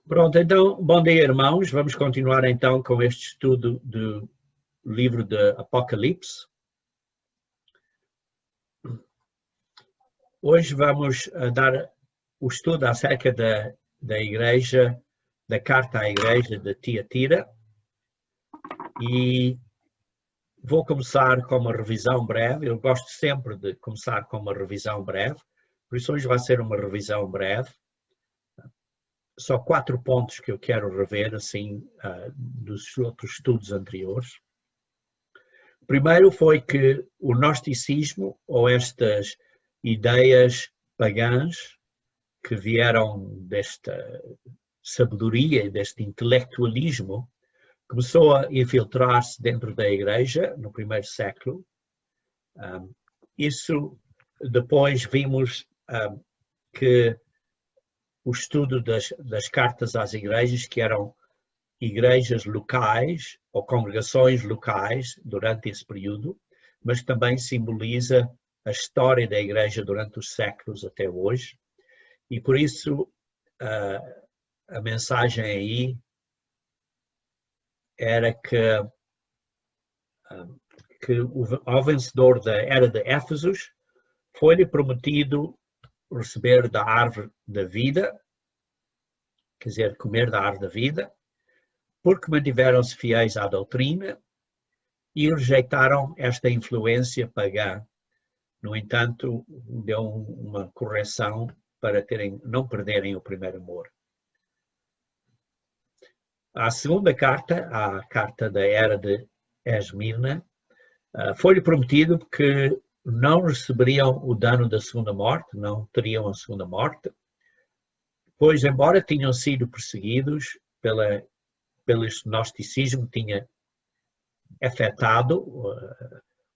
Pronto, então, bom dia, irmãos. Vamos continuar então com este estudo do livro de Apocalipse. Hoje vamos dar o estudo acerca da igreja, da carta à igreja de Tiatira, e vou começar com uma revisão breve. Eu gosto sempre de começar com uma revisão breve, por isso hoje vai ser uma revisão breve. Só 4 pontos que eu quero rever, assim, dos outros estudos anteriores. Primeiro foi que o gnosticismo, ou estas ideias pagãs que vieram desta sabedoria e deste intelectualismo, começou a infiltrar-se dentro da igreja no primeiro século. Isso depois vimos que o estudo das cartas às igrejas, que eram igrejas locais ou congregações locais durante esse período, mas também simboliza a história da igreja durante os séculos até hoje. E por isso a mensagem aí era que ao vencedor da era de Éfesos foi-lhe prometido receber da árvore da vida, quer dizer, comer da árvore da vida, porque mantiveram-se fiéis à doutrina e rejeitaram esta influência pagã. No entanto, deu uma correção para não perderem o primeiro amor. A segunda carta, a carta da era de Esmirna, foi-lhe prometido que não receberiam o dano da segunda morte, não teriam a segunda morte, pois, embora tinham sido perseguidos pelo gnosticismo, tinha afetado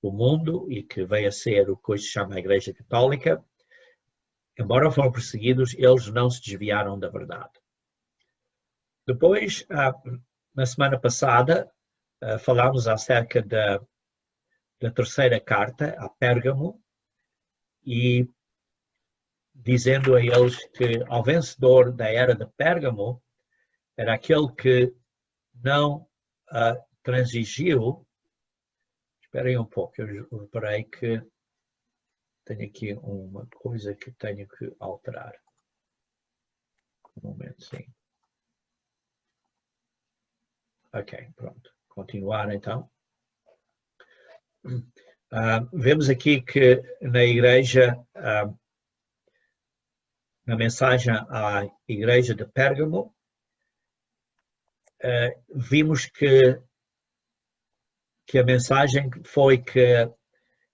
o mundo e que veio a ser o que hoje se chama a Igreja Católica, embora foram perseguidos, eles não se desviaram da verdade. Depois, na semana passada, falámos acerca da terceira carta, a Pérgamo, e dizendo a eles que ao vencedor da era de Pérgamo era aquele que não transigiu. Esperem um pouco, eu reparei que tenho aqui uma coisa que tenho que alterar. Um momento, sim. Ok, pronto. Continuar então. Vemos aqui que na igreja, na mensagem à igreja de Pérgamo, vimos que a mensagem foi que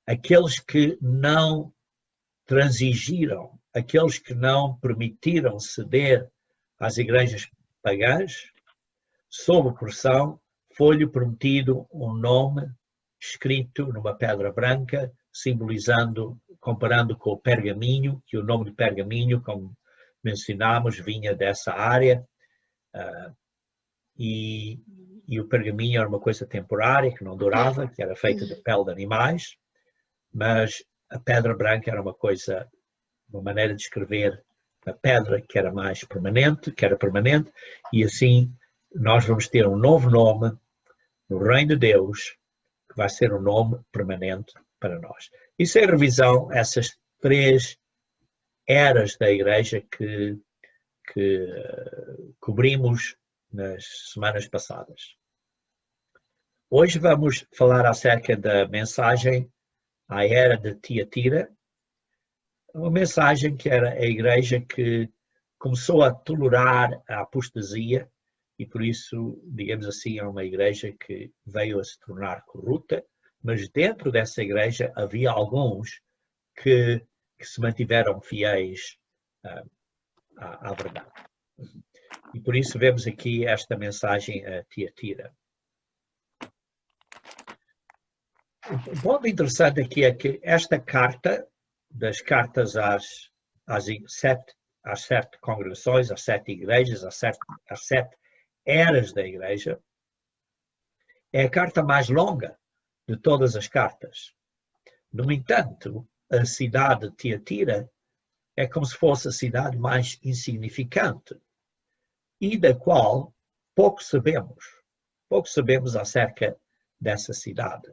aqueles que não transigiram, aqueles que não permitiram ceder às igrejas pagãs, sob pressão, foi-lhe prometido um nome escrito numa pedra branca, simbolizando, comparando com o pergaminho, que o nome de pergaminho, como mencionámos, vinha dessa área, e o pergaminho era uma coisa temporária, que não durava, que era feita de pele de animais, mas a pedra branca era uma maneira de escrever a pedra que era mais permanente, e assim nós vamos ter um novo nome no Reino de Deus, que vai ser um nome permanente para nós. Isso é a revisão, essas 3 eras da igreja que cobrimos nas semanas passadas. Hoje vamos falar acerca da mensagem à era de Tiatira, uma mensagem que era a igreja que começou a tolerar a apostasia e por isso, digamos assim, é uma igreja que veio a se tornar corrupta, mas dentro dessa igreja havia alguns que se mantiveram fiéis à verdade. E por isso vemos aqui esta mensagem a Tiatira. O ponto interessante aqui é que esta carta, das cartas às 7 congregações, às 7 igrejas, às 7 eras da igreja, é a carta mais longa de todas as cartas. No entanto, a cidade de Tiatira é como se fosse a cidade mais insignificante. e da qual pouco sabemos. Pouco sabemos acerca dessa cidade.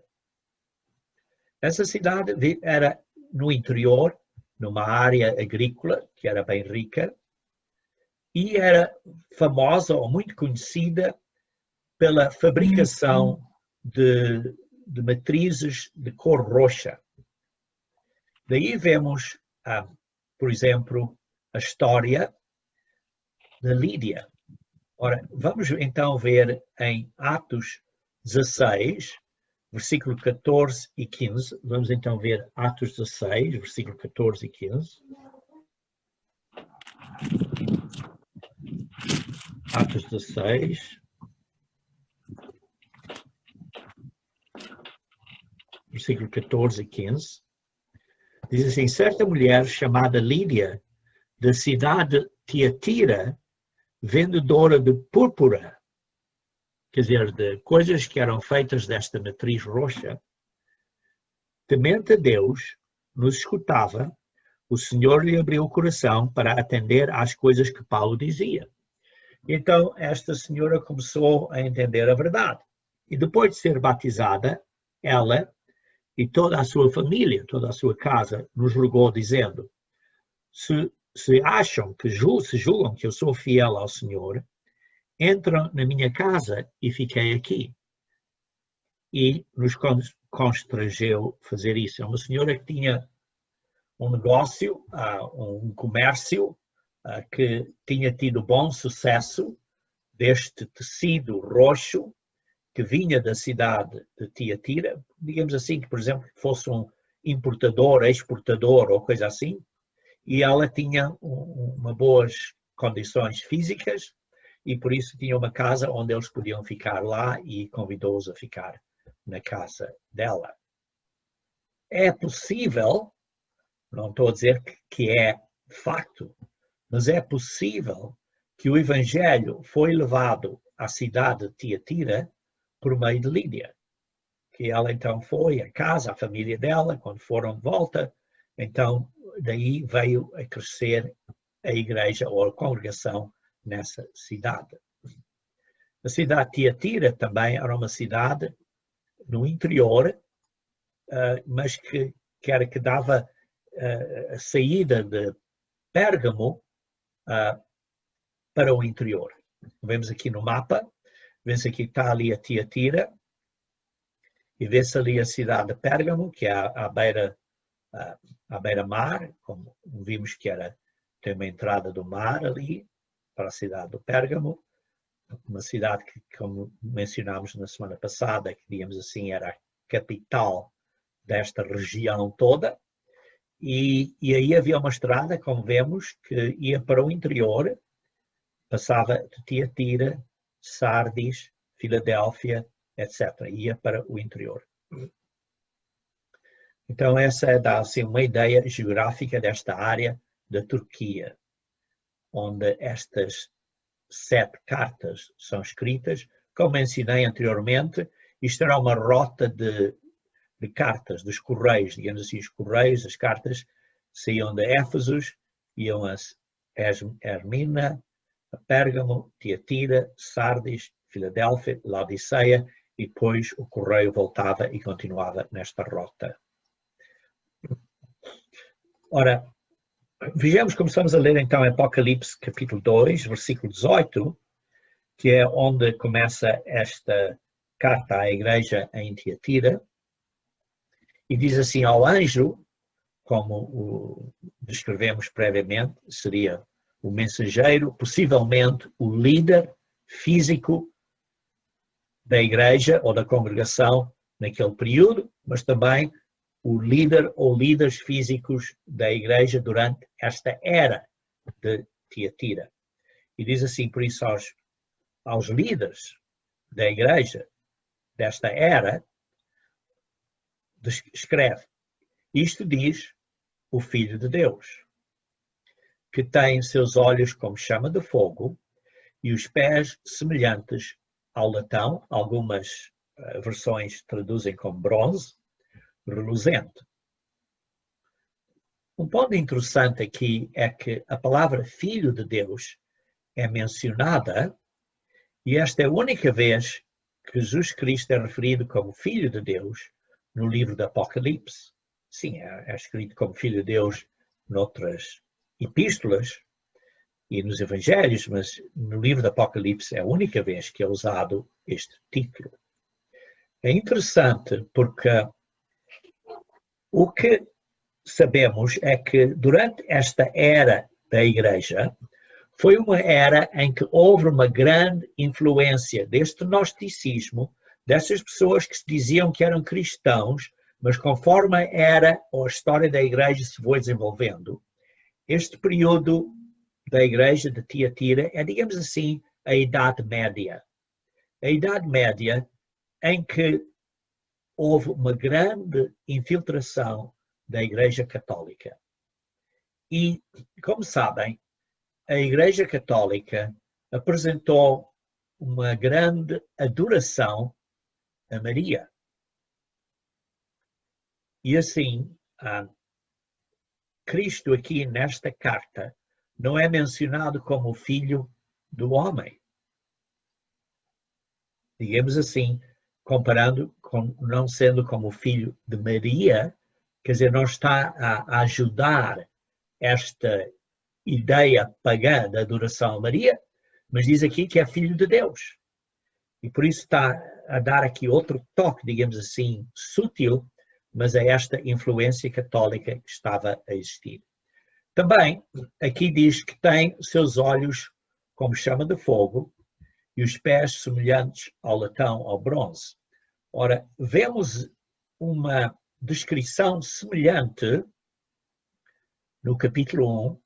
Essa cidade era no interior, numa área agrícola, que era bem rica, e era famosa ou muito conhecida pela fabricação de matrizes de cor roxa. Daí vemos, por exemplo, a história de Lídia. Ora, vamos então ver em Atos 16, versículo 14 e 15. Vamos então ver Atos 16, versículo 14 e 15. Atos 16, versículo 14 e 15. Diz assim: certa mulher chamada Lídia, da cidade de Tiatira, vendedora de púrpura, quer dizer, de coisas que eram feitas desta matriz roxa, temente a Deus, nos escutava, o Senhor lhe abriu o coração para atender às coisas que Paulo dizia. Então, esta senhora começou a entender a verdade. E depois de ser batizada, ela e toda a sua família, toda a sua casa, nos rogou, dizendo: se acham que se julgam que eu sou fiel ao Senhor, entram na minha casa e fiquei aqui. E nos constrangeu fazer isso. É uma senhora que tinha um negócio, um comércio que tinha tido bom sucesso deste tecido roxo que vinha da cidade de Tiatira, digamos assim, que, por exemplo, fosse um importador, exportador ou coisa assim, e ela tinha uma boas condições físicas e por isso tinha uma casa onde eles podiam ficar lá e convidou-os a ficar na casa dela. É possível, não estou a dizer que é facto, mas é possível que o Evangelho foi levado à cidade de Tiatira por meio de Lídia, que ela então foi a casa, a família dela, quando foram de volta, então daí veio a crescer a igreja ou a congregação nessa cidade. A cidade de Tiatira também era uma cidade no interior, mas que dava a saída de Pérgamo para o interior. Vemos aqui no mapa, vemos aqui que está ali a Tiatira, e vê-se ali a cidade de Pérgamo, que é à beira-mar, como vimos que tem uma entrada do mar ali, para a cidade de Pérgamo, uma cidade que, como mencionámos na semana passada, que digamos assim era a capital desta região toda, e aí havia uma estrada, como vemos, que ia para o interior, passava de Tiatira, Sardis, Filadélfia, etc. Ia para o interior. Então essa dá assim uma ideia geográfica desta área da Turquia, onde estas 7 cartas são escritas. Como mencionei anteriormente, isto era uma rota de cartas, dos correios, digamos assim, os correios, as cartas saíam de Éfesos, iam a Esmirna, a Pérgamo, Tiatira, Sardis, Filadélfia, Laodiceia, e depois o correio voltava e continuava nesta rota. Ora, vejamos, começamos a ler então Apocalipse capítulo 2, versículo 18, que é onde começa esta carta à igreja em Tiatira, e diz assim: ao anjo, como descrevemos previamente, seria o mensageiro, possivelmente o líder físico da igreja ou da congregação naquele período, mas também o líder ou líderes físicos da igreja durante esta era de Tiatira. E diz assim, por isso, aos líderes da igreja desta era, escreve: isto diz o Filho de Deus, que tem seus olhos como chama de fogo e os pés semelhantes ao latão, algumas versões traduzem como bronze, reluzente. Um ponto interessante aqui é que a palavra Filho de Deus é mencionada, e esta é a única vez que Jesus Cristo é referido como Filho de Deus no livro do Apocalipse. Sim, é escrito como Filho de Deus noutras epístolas e nos Evangelhos, mas no livro do Apocalipse é a única vez que é usado este título. É interessante porque o que sabemos é que durante esta era da Igreja, foi uma era em que houve uma grande influência deste gnosticismo, dessas pessoas que se diziam que eram cristãos, mas conforme a história da Igreja se foi desenvolvendo, este período da Igreja de Tiatira é, digamos assim, a Idade Média. A Idade Média em que houve uma grande infiltração da Igreja Católica. E, como sabem, a Igreja Católica apresentou uma grande adoração a Maria. E assim, Cristo aqui nesta carta não é mencionado como filho do homem. Digamos assim, comparando com não sendo como filho de Maria, quer dizer, não está a ajudar esta ideia pagã da adoração a Maria, mas diz aqui que é filho de Deus. E por isso está a dar aqui outro toque, digamos assim, sutil, mas é esta influência católica que estava a existir. Também, aqui diz que tem seus olhos como chama de fogo e os pés semelhantes ao latão, ao bronze. Ora, vemos uma descrição semelhante no capítulo 1,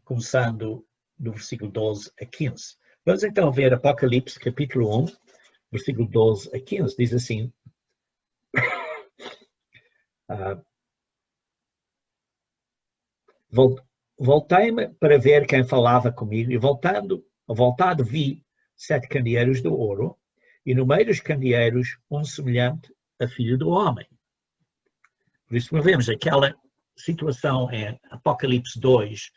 começando no versículo 12 a 15. Vamos então ver Apocalipse, capítulo 1, versículo 12 a 15. Diz assim: voltei-me para ver quem falava comigo, e voltado vi 7 candeeiros de ouro, e no meio dos candeeiros um semelhante a filho do homem. Por isso vemos aquela situação em Apocalipse 2,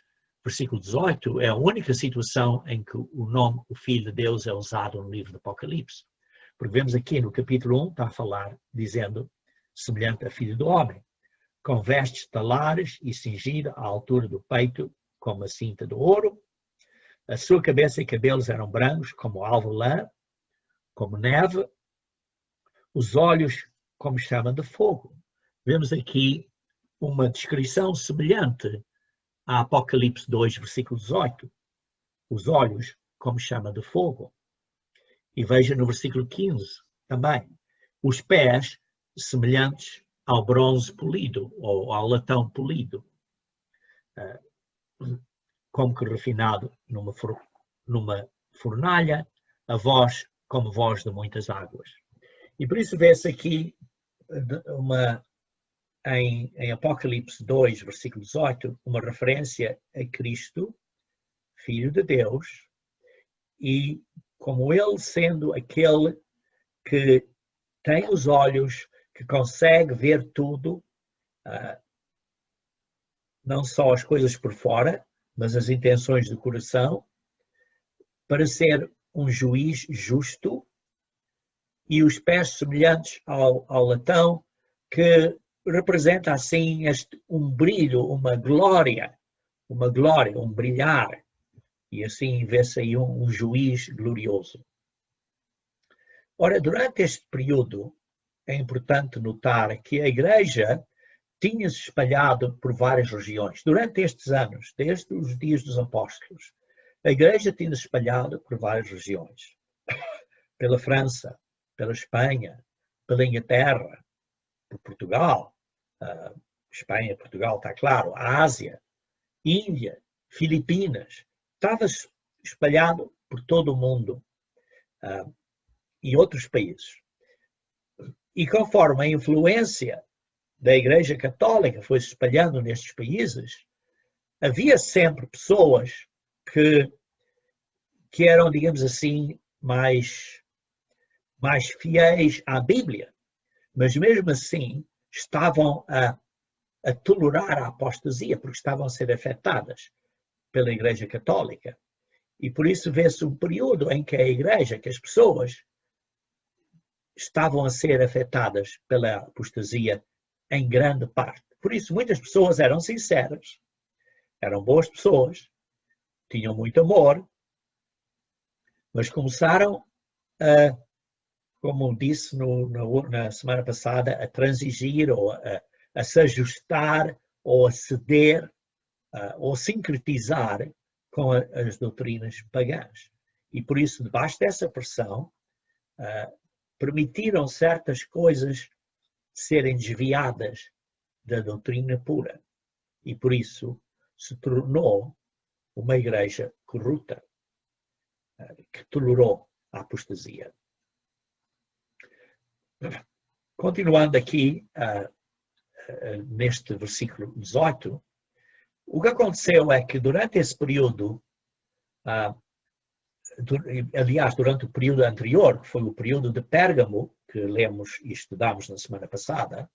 versículo 18, é a única situação em que o nome, o Filho de Deus, é usado no livro do Apocalipse. Porque vemos aqui no capítulo 1, está a falar, dizendo, semelhante a filho do homem, com vestes talares e cingida à altura do peito, com uma cinta de ouro. A sua cabeça e cabelos eram brancos, como alva lã, como neve. Os olhos como chama de fogo. Vemos aqui uma descrição semelhante a Apocalipse 2, versículo 18. Os olhos como chama de fogo. E veja no versículo 15 também. Os pés semelhantes ao bronze polido, ou ao latão polido, como que refinado numa fornalha, a voz como voz de muitas águas. E por isso vê-se aqui em Apocalipse 2, versículo 18, uma referência a Cristo, Filho de Deus, e como ele sendo aquele que tem os olhos, que consegue ver tudo, não só as coisas por fora, mas as intenções do coração, para ser um juiz justo, e os pés semelhantes ao latão, que representa assim um brilho, uma glória, um brilhar, e assim vê-se aí um juiz glorioso. Ora, durante este período, é importante notar que a Igreja tinha-se espalhado por várias regiões. Durante estes anos, desde os dias dos apóstolos, a Igreja tinha-se espalhado por várias regiões. Pela França, pela Espanha, pela Inglaterra, por Portugal, Espanha, Portugal, está claro, a Ásia, Índia, Filipinas, estava espalhado por todo o mundo e outros países. E conforme a influência da Igreja Católica foi se espalhando nestes países, havia sempre pessoas que eram, digamos assim, mais fiéis à Bíblia, mas mesmo assim estavam a tolerar a apostasia, porque estavam a ser afetadas pela Igreja Católica. E por isso vê-se um período em que a igreja, que as pessoas estavam a ser afetadas pela apostasia em grande parte. Por isso, muitas pessoas eram sinceras, eram boas pessoas, tinham muito amor, mas começaram a, como disse na semana passada, a transigir ou a se ajustar ou a ceder ou sincretizar com as doutrinas pagãs. E por isso, debaixo dessa pressão, permitiram certas coisas serem desviadas da doutrina pura. E por isso se tornou uma igreja corrupta, que tolerou a apostasia. Continuando aqui, neste versículo 18, o que aconteceu é que durante esse período, aliás, durante o período anterior, que foi o período de Pérgamo, que lemos e estudamos na semana passada,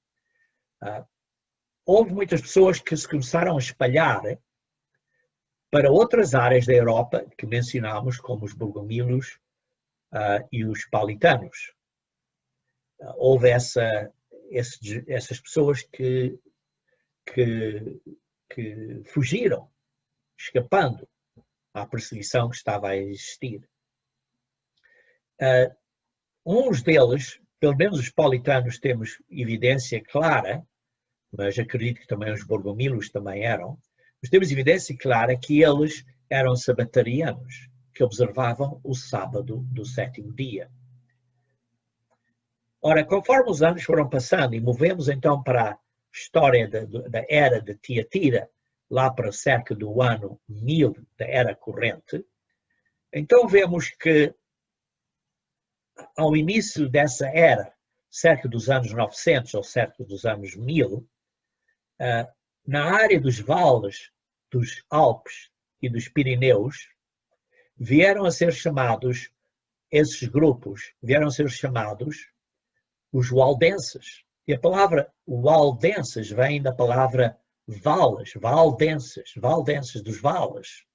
houve muitas pessoas que se começaram a espalhar para outras áreas da Europa, que mencionámos, como os burgomilos e os paulitanos. Houve essas pessoas que fugiram, escapando à perseguição que estava a existir. Uns deles, pelo menos os paulitanos, temos evidência clara, mas acredito que também os burgomilos também eram, mas temos evidência clara que eles eram sabatarianos, que observavam o sábado do sétimo dia. Ora, conforme os anos foram passando e movemos então para a história da era de Tiatira, lá para cerca do ano 1000 da era corrente, então vemos que ao início dessa era, cerca dos anos 900 ou cerca dos anos 1000, na área dos vales dos Alpes e dos Pirineus, vieram a ser chamados, esses grupos, vieram a ser chamados os waldenses. E a palavra waldenses vem da palavra vales, valdenses dos vales.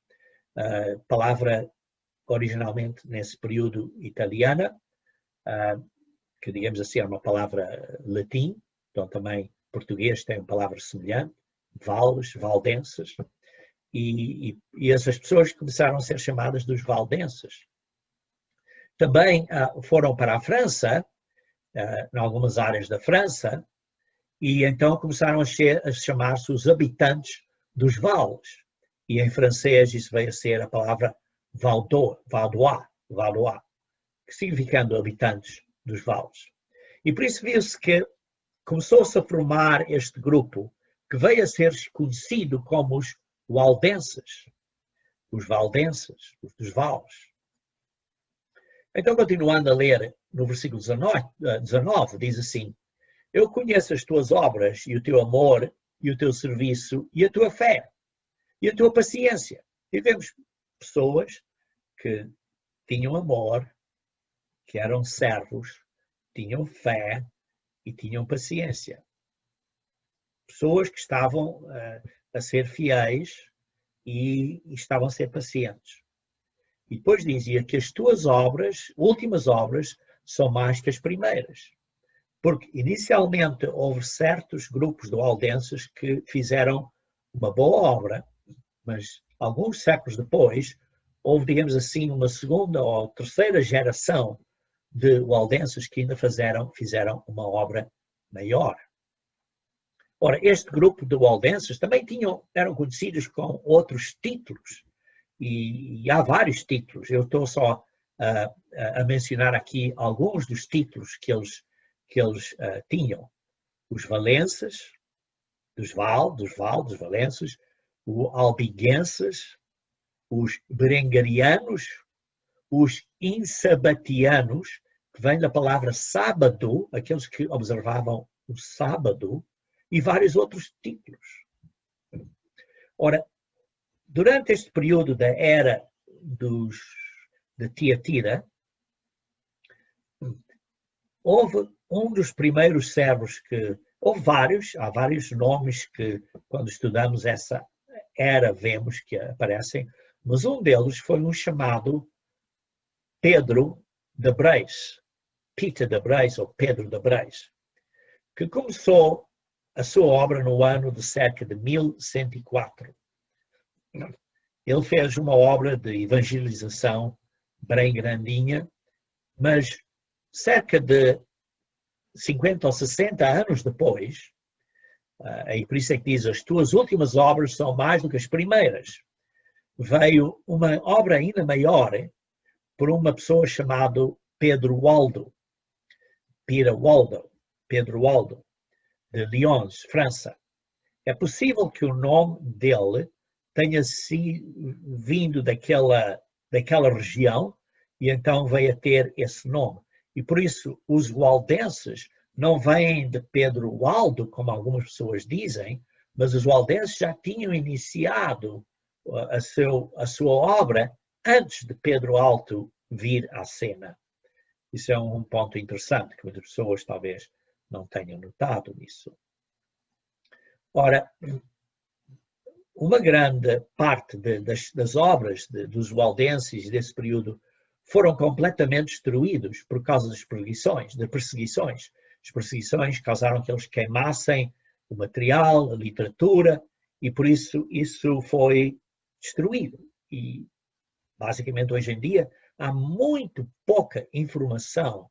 Palavra originalmente nesse período italiana, que digamos assim é uma palavra latim, então também português tem uma palavra semelhante, vales, valdenses, e essas pessoas começaram a ser chamadas dos valdenses. Também foram para a França, em algumas áreas da França, e então começaram a chamar-se os habitantes dos vales. E em francês isso veio a ser a palavra Vaudois, significando habitantes dos vales. E por isso viu-se que começou-se a formar este grupo que veio a ser conhecido como os waldenses, os valdenses, os dos vales. Então, continuando a ler no versículo 19, diz assim: eu conheço as tuas obras e o teu amor e o teu serviço e a tua fé e a tua paciência. E vemos pessoas que tinham amor, que eram servos, tinham fé e tinham paciência. Pessoas que estavam a ser fiéis e estavam a ser pacientes. E depois dizia que as tuas obras, últimas obras, são mais que as primeiras. Porque inicialmente houve certos grupos de waldenses que fizeram uma boa obra, mas alguns séculos depois houve, digamos assim, uma segunda ou terceira geração de waldenses que ainda fizeram uma obra maior. Ora, este grupo de waldenses também eram conhecidos com outros títulos, e há vários títulos. Eu estou só a mencionar aqui alguns dos títulos que eles tinham. Os valenses, dos valenses, os albiguenses, os berengarianos, os insabatianos, que vem da palavra sábado, aqueles que observavam o sábado, e vários outros títulos. Ora, durante este período da era de Tiatira, houve um dos primeiros servos que... há vários nomes que, quando estudamos essa era, vemos que aparecem. Mas um deles foi um chamado Pedro de Breis, Peter de Breis, ou Pedro de Breis, que começou a sua obra no ano de cerca de 1104. Ele fez uma obra de evangelização bem grandinha, mas cerca de 50 ou 60 anos depois, e por isso é que diz, as tuas últimas obras são mais do que as primeiras, veio uma obra ainda maior por uma pessoa chamada Pedro Waldo, Pedro Waldo, de Lyons, França. É possível que o nome dele tenha vindo daquela região e então veio a ter esse nome. E por isso os waldenses não vêm de Pedro Waldo, como algumas pessoas dizem, mas os waldenses já tinham iniciado a sua obra antes de Pedro Alto vir à cena. Isso é um ponto interessante que muitas pessoas talvez não tenham notado nisso. Ora, uma grande parte das obras dos waldenses desse período foram completamente destruídos por causa das perseguições. As perseguições causaram que eles queimassem o material, a literatura, e por isso foi destruído. E, basicamente, hoje em dia, há muito pouca informação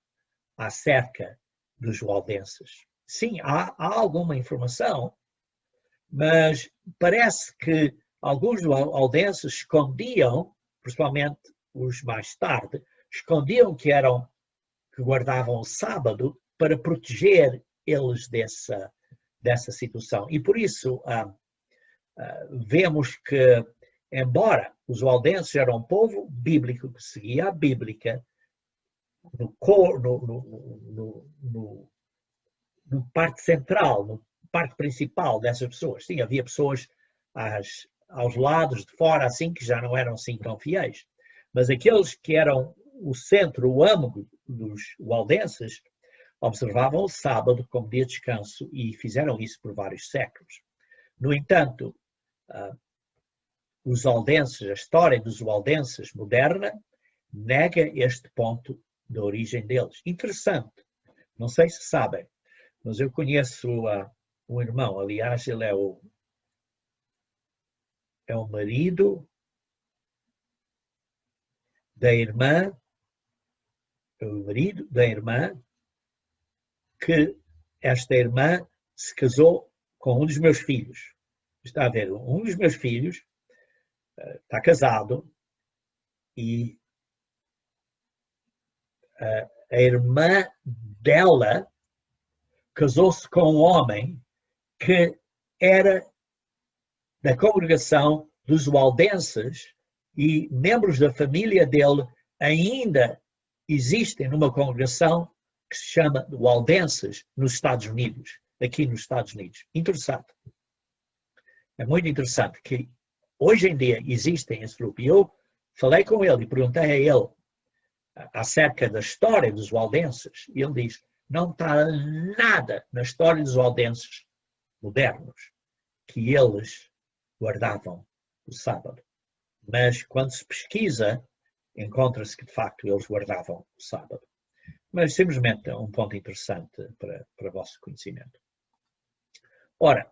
acerca dos waldenses. Sim, há alguma informação, mas parece que alguns waldenses escondiam, principalmente os mais tarde, escondiam que guardavam o sábado para proteger eles dessa situação. E por isso vemos que, embora os waldenses eram um povo bíblico que seguia a Bíblia, no parte central, no parte principal dessas pessoas. Sim, havia pessoas aos lados, de fora, assim, que já não eram assim tão fiéis. Mas aqueles que eram o centro, o âmago dos waldenses, observavam o sábado como dia de descanso e fizeram isso por vários séculos. No entanto, os waldenses, a história dos waldenses moderna, nega este ponto da origem deles. Interessante, não sei se sabem, mas eu conheço um irmão, aliás, ele é o marido da irmã, que esta irmã se casou com um dos meus filhos. Está a ver, um dos meus filhos está casado e a irmã dela casou-se com um homem que era da congregação dos waldenses e membros da família dele ainda existem numa congregação que se chama waldenses nos Estados Unidos, aqui nos Estados Unidos. Interessante. É muito interessante que hoje em dia existem esse grupo. E eu falei com ele e perguntei a ele acerca da história dos waldenses e ele diz, não está nada na história dos waldenses modernos que eles guardavam o sábado. Mas quando se pesquisa, encontra-se que de facto eles guardavam o sábado. Mas simplesmente é um ponto interessante para vosso conhecimento. Ora,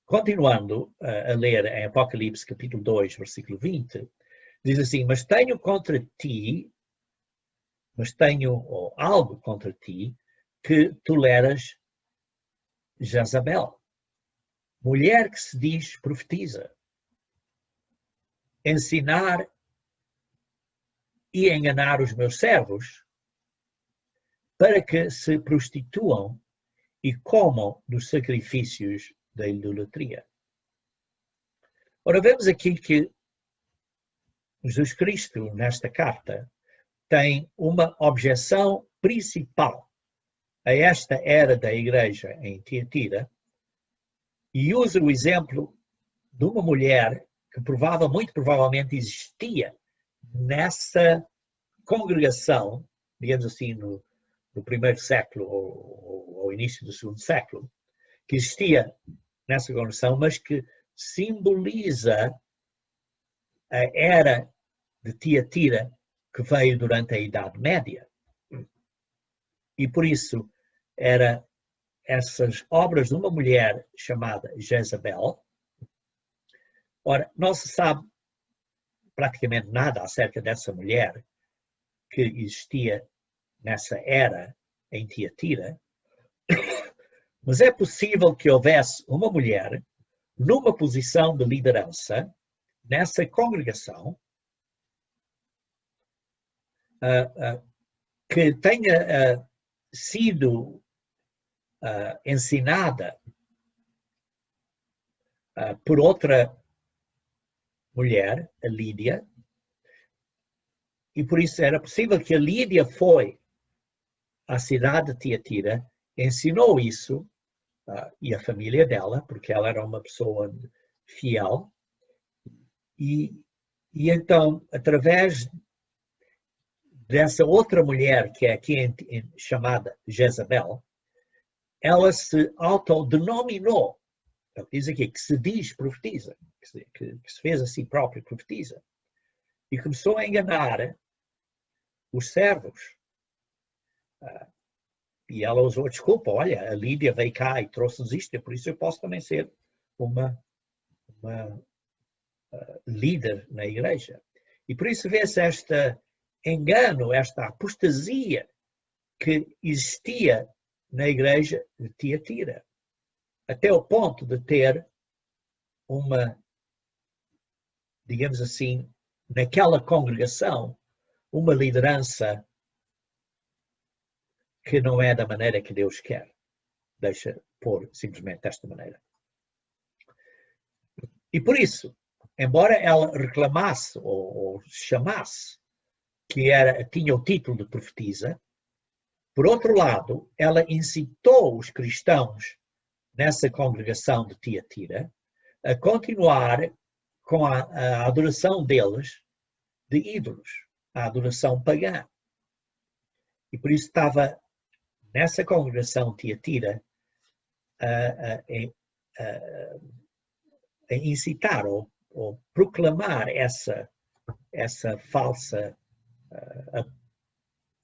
continuando a ler em Apocalipse capítulo 2, versículo 20, diz assim, mas tenho algo contra ti, que toleras Jezabel, mulher que se diz profetiza, ensinar e enganar os meus servos para que se prostituam e comam dos sacrifícios da idolatria. Ora, vemos aqui que Jesus Cristo, nesta carta, tem uma objeção principal a esta era da igreja em Tiatira e usa o exemplo de uma mulher que muito provavelmente existia nessa congregação, digamos assim, no primeiro século ou início do segundo século, que existia nessa congregação, mas que simboliza a era de Tiatira que veio durante a Idade Média. E por isso era essas obras de uma mulher chamada Jezabel. Ora, não se sabe praticamente nada acerca dessa mulher que existia nessa era em Tiatira, mas é possível que houvesse uma mulher numa posição de liderança nessa congregação que tenha sido ensinada por outra mulher, a Lídia, e por isso era possível que a Lídia foi à cidade de Tiatira, ensinou isso, e a família dela, porque ela era uma pessoa fiel, e então, através dessa outra mulher, que é aqui chamada Jezabel, ela se autodenominou, diz aqui, que se diz profetiza, que se fez a si própria profetiza, e começou a enganar os servos. E ela usou a desculpa, olha, a Lídia veio cá e trouxe-nos isto, e por isso eu posso também ser uma líder na igreja. E por isso vê-se este engano, esta apostasia que existia na igreja de Tiatira, até o ponto de ter uma, digamos assim, naquela congregação, uma liderança que não é da maneira que Deus quer. Deixa pôr simplesmente desta maneira. E por isso, embora ela reclamasse ou chamasse que tinha o título de profetisa, por outro lado, ela incitou os cristãos nessa congregação de Tiatira a continuar com a adoração deles de ídolos, a adoração pagã. E por isso estava nessa congregação de Tiatira a incitar ou proclamar essa falsa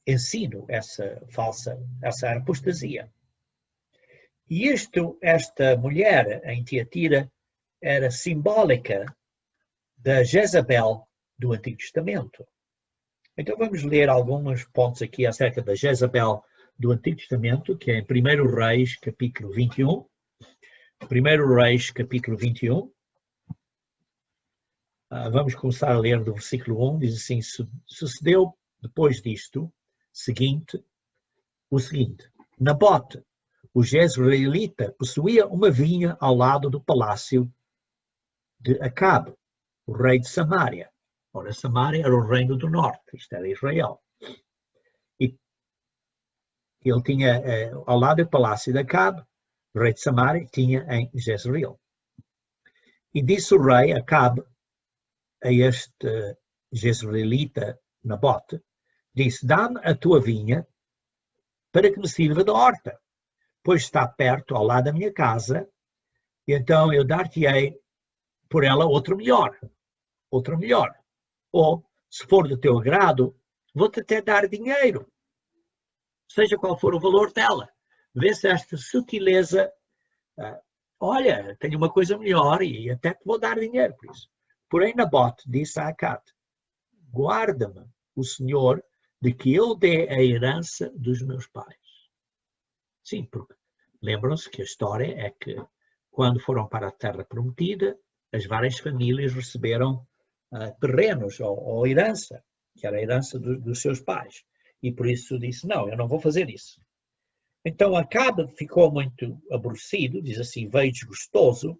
ensino, essa apostasia. E esta mulher em Tiatira era simbólica da Jezabel do Antigo Testamento. Então vamos ler alguns pontos aqui acerca da Jezabel do Antigo Testamento, que é em 1 Reis, capítulo 21. 1 Reis, capítulo 21. Vamos começar a ler do versículo 1, diz assim: sucedeu depois disto o seguinte: Nabote, o jezreelita, possuía uma vinha ao lado do palácio de Acabe, o rei de Samaria. Ora, Samaria era o reino do norte, isto era Israel. E ele tinha, ao lado do palácio de Acabe, o rei de Samaria, tinha em Jezreel. E disse o rei Acabe a este jezreelita Nabote, disse: dá-me a tua vinha para que me sirva de horta, pois está perto, ao lado da minha casa, e então eu dar-te-ei por ela outra melhor. Ou, se for do teu agrado, vou-te até dar dinheiro, seja qual for o valor dela. Vê-se esta sutileza. Olha, tenho uma coisa melhor e até te vou dar dinheiro por isso. Porém, Nabote disse a Acabe: guarda-me o Senhor de que eu dê a herança dos meus pais. Sim, porque lembram-se que a história é que quando foram para a Terra Prometida, as várias famílias receberam terrenos ou herança, que era a herança dos seus pais. E por isso disse: não, eu não vou fazer isso. Então Acabe ficou muito aborrecido, diz assim, veio desgostoso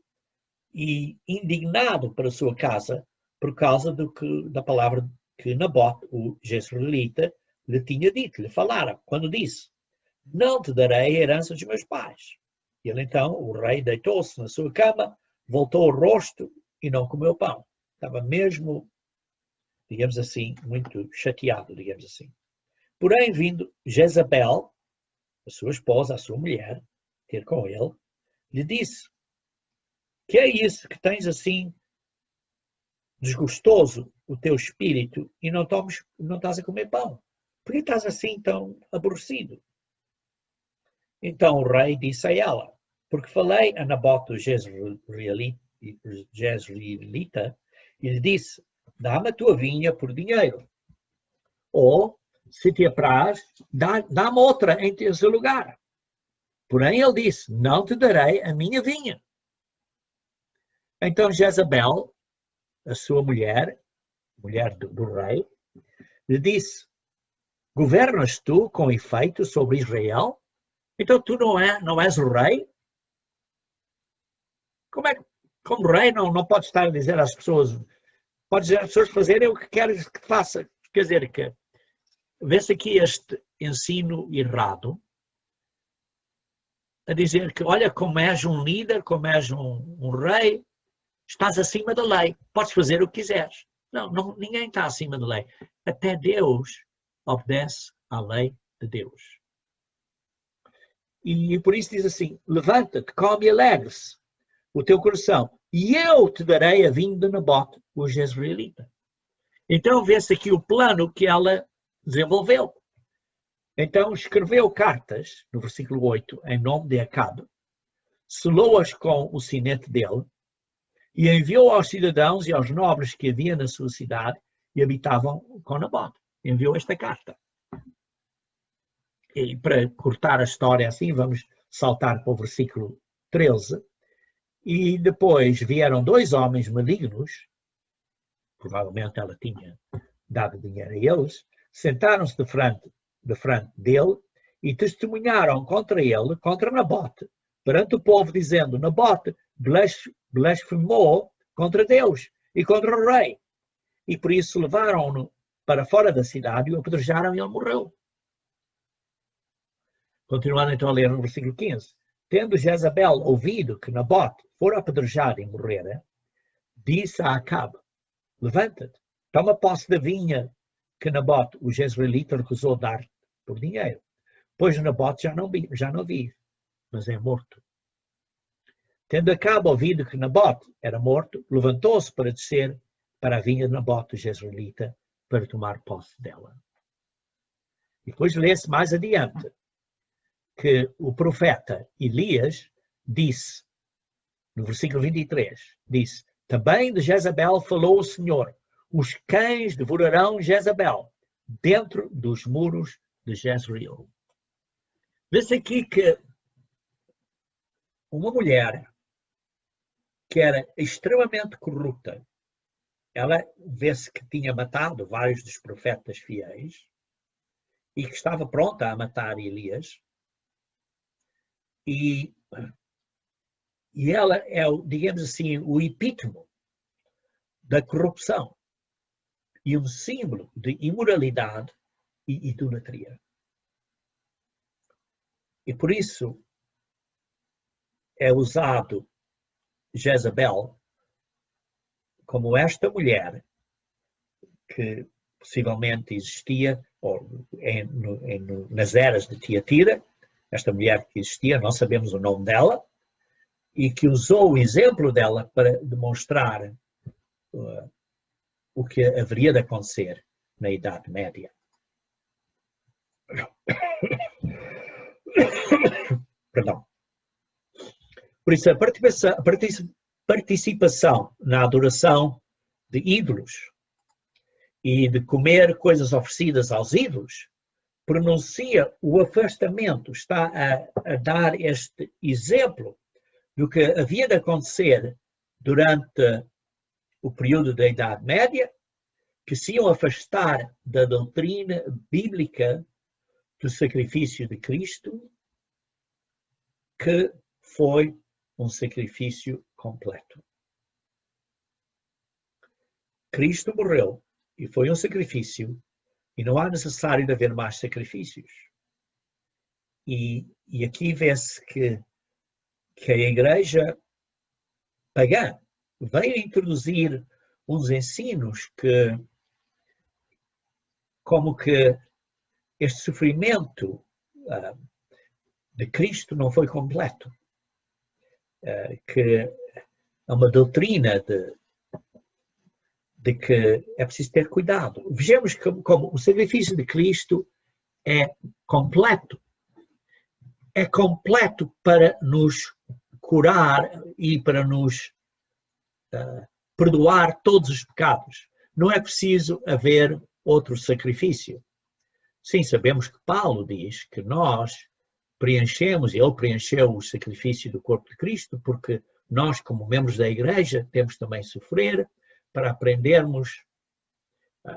e indignado para a sua casa por causa da palavra que Nabote, o jezreelita, lhe tinha dito, lhe falara, quando disse: não te darei a herança dos meus pais. E ele então, o rei, deitou-se na sua cama, voltou o rosto e não comeu pão. Estava mesmo, digamos assim, muito chateado, digamos assim. Porém, vindo Jezabel, a sua esposa, a sua mulher, ter com ele, lhe disse: que é isso que tens assim desgostoso o teu espírito e não estás a comer pão? Por que estás assim tão aborrecido? Então o rei disse a ela, porque falei a Nabote o Jezreelita e lhe disse, dá-me a tua vinha por dinheiro. Ou, se te apraz, dá-me outra em seu lugar. Porém ele disse, não te darei a minha vinha. Então Jezabel, a sua mulher do rei, lhe disse, governas tu com efeito sobre Israel? Então tu não és o rei? Como rei não podes estar a dizer às pessoas, podes dizer às pessoas fazerem o que queres que faça. Quer dizer que, vê-se aqui este ensino errado, a dizer que, olha, como és um líder, como és um rei, estás acima da lei, podes fazer o que quiseres. Não, ninguém está acima da lei. Até Deus obedece à lei de Deus. E por isso diz assim, levanta-te, come e alegre-se o teu coração, e eu te darei a vinha de Nabote, o Jezreelita. Então vê-se aqui o plano que ela desenvolveu. Então escreveu cartas, no versículo 8, em nome de Acabe, selou-as com o sinete dele, e enviou aos cidadãos e aos nobres que havia na sua cidade e habitavam com Nabote. Enviou esta carta. E para cortar a história assim, vamos saltar para o versículo 13. E depois vieram dois homens malignos, provavelmente ela tinha dado dinheiro a eles, sentaram-se de frente dele e testemunharam contra ele, contra Nabote, perante o povo, dizendo, Nabote blasfemou contra Deus e contra o rei. E por isso levaram-no para fora da cidade e o apedrejaram e ele morreu. Continuando então a ler no versículo 15. Tendo Jezabel ouvido que Nabote fora apedrejado e morrera, disse a Acabe, levanta-te, toma posse da vinha que Nabote, o Jezreelita, recusou dar por dinheiro, pois Nabote já não vive, mas é morto. Tendo Acabe ouvido que Nabote era morto, levantou-se para descer para a vinha de Nabote, o Jezreelita, para tomar posse dela. E depois lê-se mais adiante que o profeta Elias disse, no versículo 23, disse, também de Jezabel falou o Senhor, os cães devorarão Jezabel dentro dos muros de Jezreel. Vê-se aqui que uma mulher que era extremamente corrupta, ela vê-se que tinha matado vários dos profetas fiéis e que estava pronta a matar Elias, e ela é, digamos assim, o epítome da corrupção e um símbolo de imoralidade e idolatria. E por isso é usado Jezabel como esta mulher que possivelmente existia nas eras de Tiatira, esta mulher que existia, não sabemos o nome dela, e que usou o exemplo dela para demonstrar o que haveria de acontecer na Idade Média. Perdão. Por isso, a participação na adoração de ídolos e de comer coisas oferecidas aos ídolos pronuncia o afastamento, está a dar este exemplo do que havia de acontecer durante o período da Idade Média, que se iam afastar da doutrina bíblica do sacrifício de Cristo, que foi um sacrifício completo. Cristo morreu e foi um sacrifício, e não há necessário de haver mais sacrifícios. E aqui vê-se que a Igreja pagã veio introduzir uns ensinos que, como que este sofrimento de Cristo não foi completo, que é uma doutrina de que é preciso ter cuidado. Vejamos como o sacrifício de Cristo é completo. É completo para nos curar e para nos perdoar todos os pecados. Não é preciso haver outro sacrifício. Sim, sabemos que Paulo diz que nós preenchemos, e ele preencheu o sacrifício do corpo de Cristo, porque nós, como membros da igreja, temos também de sofrer para aprendermos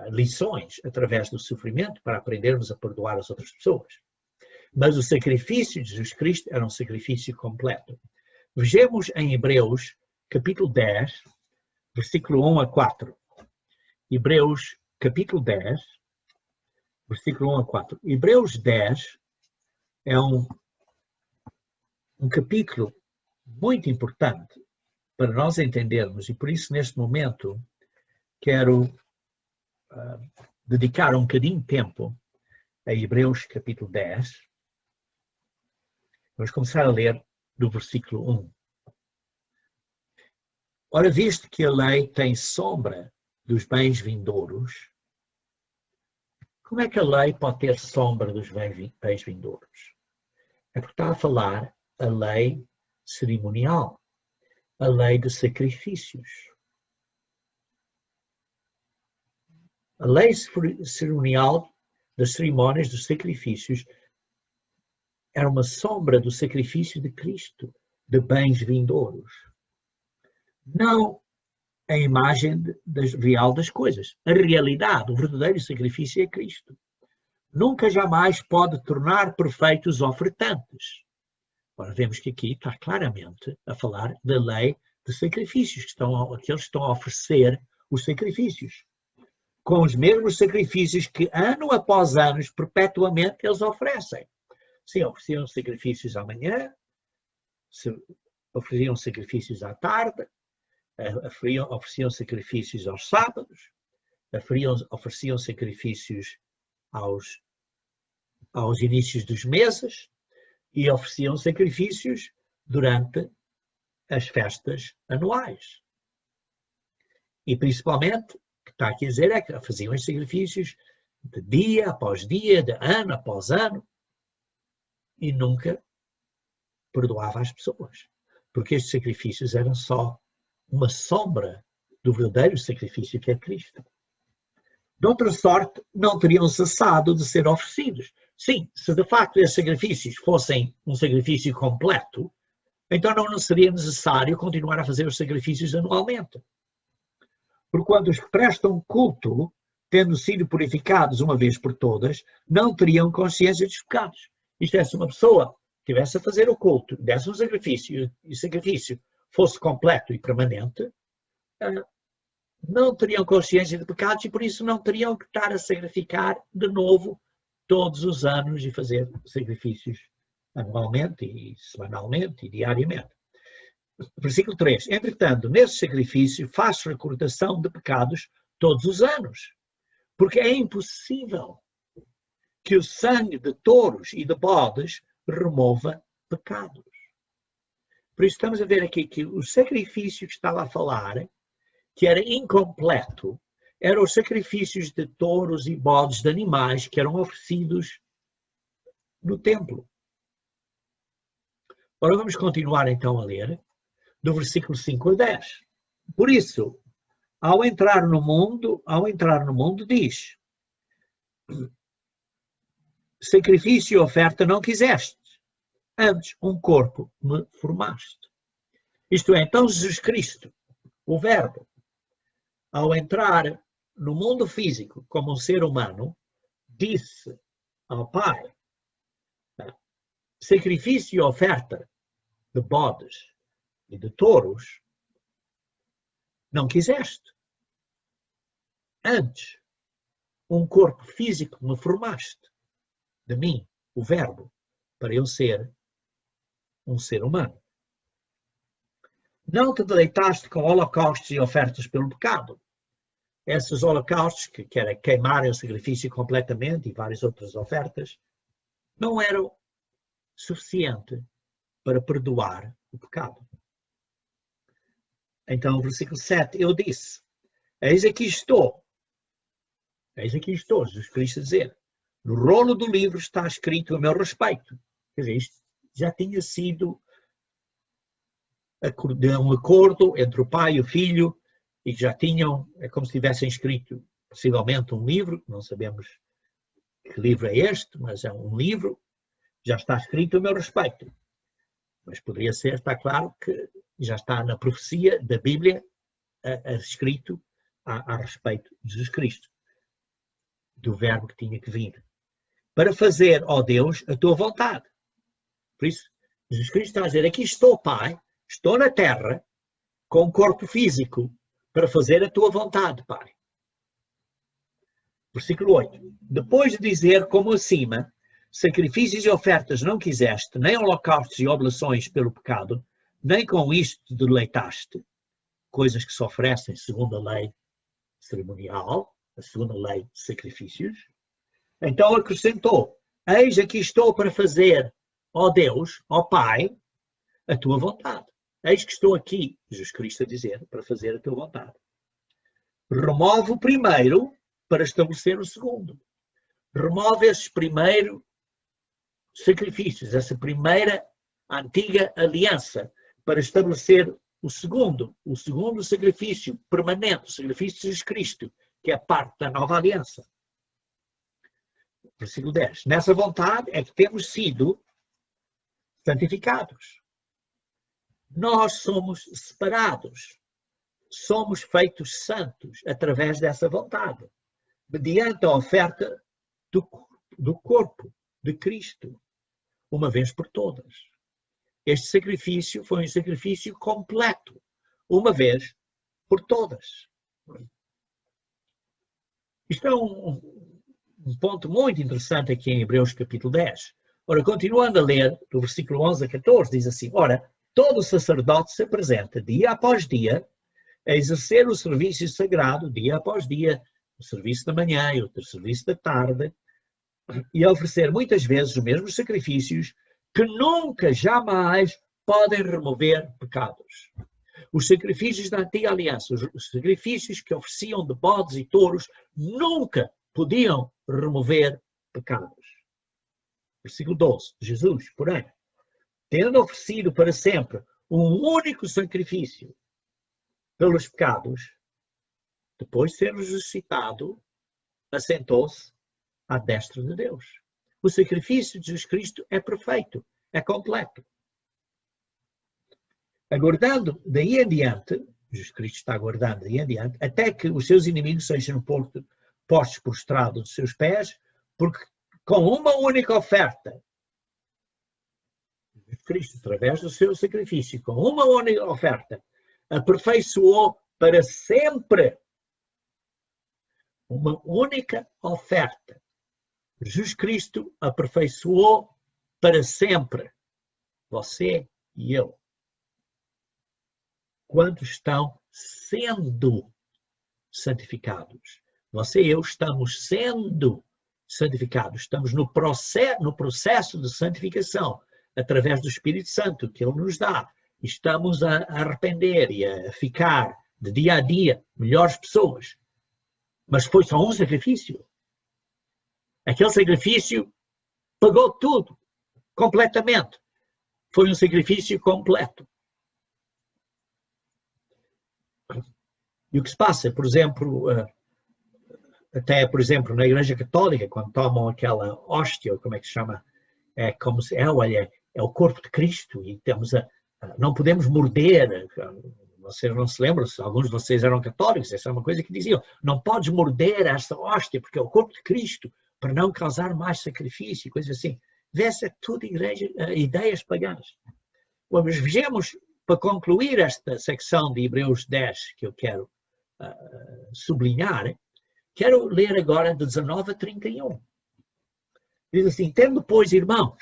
lições através do sofrimento, para aprendermos a perdoar as outras pessoas. Mas o sacrifício de Jesus Cristo era um sacrifício completo. Vejamos em Hebreus, capítulo 10, versículo 1 a 4. Hebreus, capítulo 10, versículo 1 a 4. Hebreus 10 é um capítulo muito importante para nós entendermos, e por isso, neste momento, quero dedicar um bocadinho de tempo a Hebreus, capítulo 10. Vamos começar a ler do versículo 1. Ora, visto que a lei tem sombra dos bens vindouros, como é que a lei pode ter sombra dos bens vindouros? É porque está a falar a lei cerimonial, a lei de sacrifícios. A lei cerimonial das cerimónias dos sacrifícios era uma sombra do sacrifício de Cristo, de bens vindouros. Não a imagem real das coisas. A realidade, o verdadeiro sacrifício é Cristo. Nunca jamais pode tornar perfeitos os ofertantes. Agora vemos que aqui está claramente a falar da lei de sacrifícios, que eles estão a oferecer os sacrifícios. Com os mesmos sacrifícios que ano após ano, perpetuamente, eles oferecem. Sim, ofereciam sacrifícios à manhã, ofereciam sacrifícios à tarde, ofereciam sacrifícios aos sábados, ofereciam sacrifícios aos inícios dos meses e ofereciam sacrifícios durante as festas anuais. E principalmente, o que está aqui a dizer é que faziam os sacrifícios de dia após dia, de ano após ano, e nunca perdoava as pessoas, porque estes sacrifícios eram só uma sombra do verdadeiro sacrifício que é Cristo. De outra sorte, não teriam cessado de ser oferecidos. Sim, se de facto esses sacrifícios fossem um sacrifício completo, então não seria necessário continuar a fazer os sacrifícios anualmente. Porquanto os que prestam culto, tendo sido purificados uma vez por todas, não teriam consciência dos pecados. Isto é, se uma pessoa estivesse a fazer o culto, desse um sacrifício, e o sacrifício fosse completo e permanente, não teriam consciência de pecados e por isso não teriam que estar a sacrificar de novo todos os anos e fazer sacrifícios anualmente e semanalmente e diariamente. Versículo 3. Entretanto, nesse sacrifício faz recordação de pecados todos os anos, porque é impossível que o sangue de touros e de bodes remova pecados. Por isso estamos a ver aqui que o sacrifício que estava a falar, que era incompleto, eram os sacrifícios de touros e bodes de animais que eram oferecidos no templo. Ora, vamos continuar então a ler, do versículo 5 a 10. Por isso, ao entrar no mundo diz: sacrifício e oferta não quiseste, antes um corpo me formaste. Isto é, então Jesus Cristo, o Verbo, ao entrar no mundo físico como um ser humano, disse ao Pai: sacrifício e oferta de bodes e de touros não quiseste. Antes, um corpo físico me formaste, de mim, o Verbo, para eu ser um ser humano. Não te deleitaste com holocaustos e ofertas pelo pecado. Esses holocaustos, que era queimarem o sacrifício completamente, e várias outras ofertas, não eram suficiente para perdoar o pecado. Então, o versículo 7, eu disse: Eis aqui estou. Eis aqui estou, Jesus Cristo a dizer. No rolo do livro está escrito a meu respeito. Quer dizer, isto já tinha sido um acordo entre o pai e o filho, e que já tinham, é como se tivessem escrito possivelmente um livro, não sabemos que livro é este, mas é um livro, já está escrito a meu respeito. Mas poderia ser, está claro, que já está na profecia da Bíblia escrito a respeito de Jesus Cristo, do verbo que tinha que vir. Para fazer, ó Deus, a tua vontade. Por isso, Jesus Cristo está a dizer, aqui estou, Pai, estou na terra, com um corpo físico, para fazer a tua vontade, Pai. Versículo 8. Depois de dizer, como acima, sacrifícios e ofertas não quiseste, nem holocaustos e oblações pelo pecado, nem com isto te deleitaste, coisas que se oferecem segundo a lei cerimonial, a segunda lei de sacrifícios. Então acrescentou, eis aqui estou para fazer, ó Deus, ó Pai, a tua vontade. Eis que estou aqui, Jesus Cristo a dizer, para fazer a tua vontade. Remove o primeiro para estabelecer o segundo. Remove esses primeiros sacrifícios, essa primeira antiga aliança, para estabelecer o segundo sacrifício permanente, o sacrifício de Jesus Cristo, que é parte da nova aliança. Versículo 10. Nessa vontade é que temos sido santificados. Nós somos separados, somos feitos santos através dessa vontade, mediante a oferta do corpo de Cristo, uma vez por todas. Este sacrifício foi um sacrifício completo, uma vez por todas. Isto é um ponto muito interessante aqui em Hebreus capítulo 10. Ora, continuando a ler, do versículo 11 a 14, diz assim, ora, todo sacerdote se apresenta dia após dia a exercer o serviço sagrado, dia após dia, o serviço da manhã e o serviço da tarde, e a oferecer muitas vezes os mesmos sacrifícios que nunca, jamais podem remover pecados. Os sacrifícios da antiga aliança, os sacrifícios que ofereciam de bodes e touros, nunca podiam remover pecados. Versículo 12. Jesus, porém, tendo oferecido para sempre um único sacrifício pelos pecados, depois de ser ressuscitado, assentou-se à destra de Deus. O sacrifício de Jesus Cristo é perfeito, é completo. Aguardando daí em diante, Jesus Cristo está aguardando daí em diante, até que os seus inimigos sejam postos prostrados dos seus pés, porque com uma única oferta, Jesus Cristo, através do seu sacrifício, com uma única oferta, aperfeiçoou para sempre. Uma única oferta. Jesus Cristo aperfeiçoou para sempre você e eu. Quando estão sendo santificados. Você e eu estamos sendo santificados. Estamos no processo de santificação, através do Espírito Santo que Ele nos dá. Estamos a arrepender e a ficar, de dia a dia, melhores pessoas. Mas foi só um sacrifício. Aquele sacrifício pagou tudo, completamente. Foi um sacrifício completo. E o que se passa, por exemplo, até, por exemplo, na Igreja Católica, quando tomam aquela hóstia, como é que se chama? É como se, olha, é o corpo de Cristo e não podemos morder. Vocês não se lembram, se alguns de vocês eram católicos, essa é uma coisa que diziam, não podes morder esta hóstia, porque é o corpo de Cristo, para não causar mais sacrifício, coisas assim. Vê-se tudo ideias pagãs. Mas vejamos, para concluir esta secção de Hebreus 10, que eu quero sublinhar, quero ler agora de 19 a 31. Diz assim, tendo, pois, irmãos,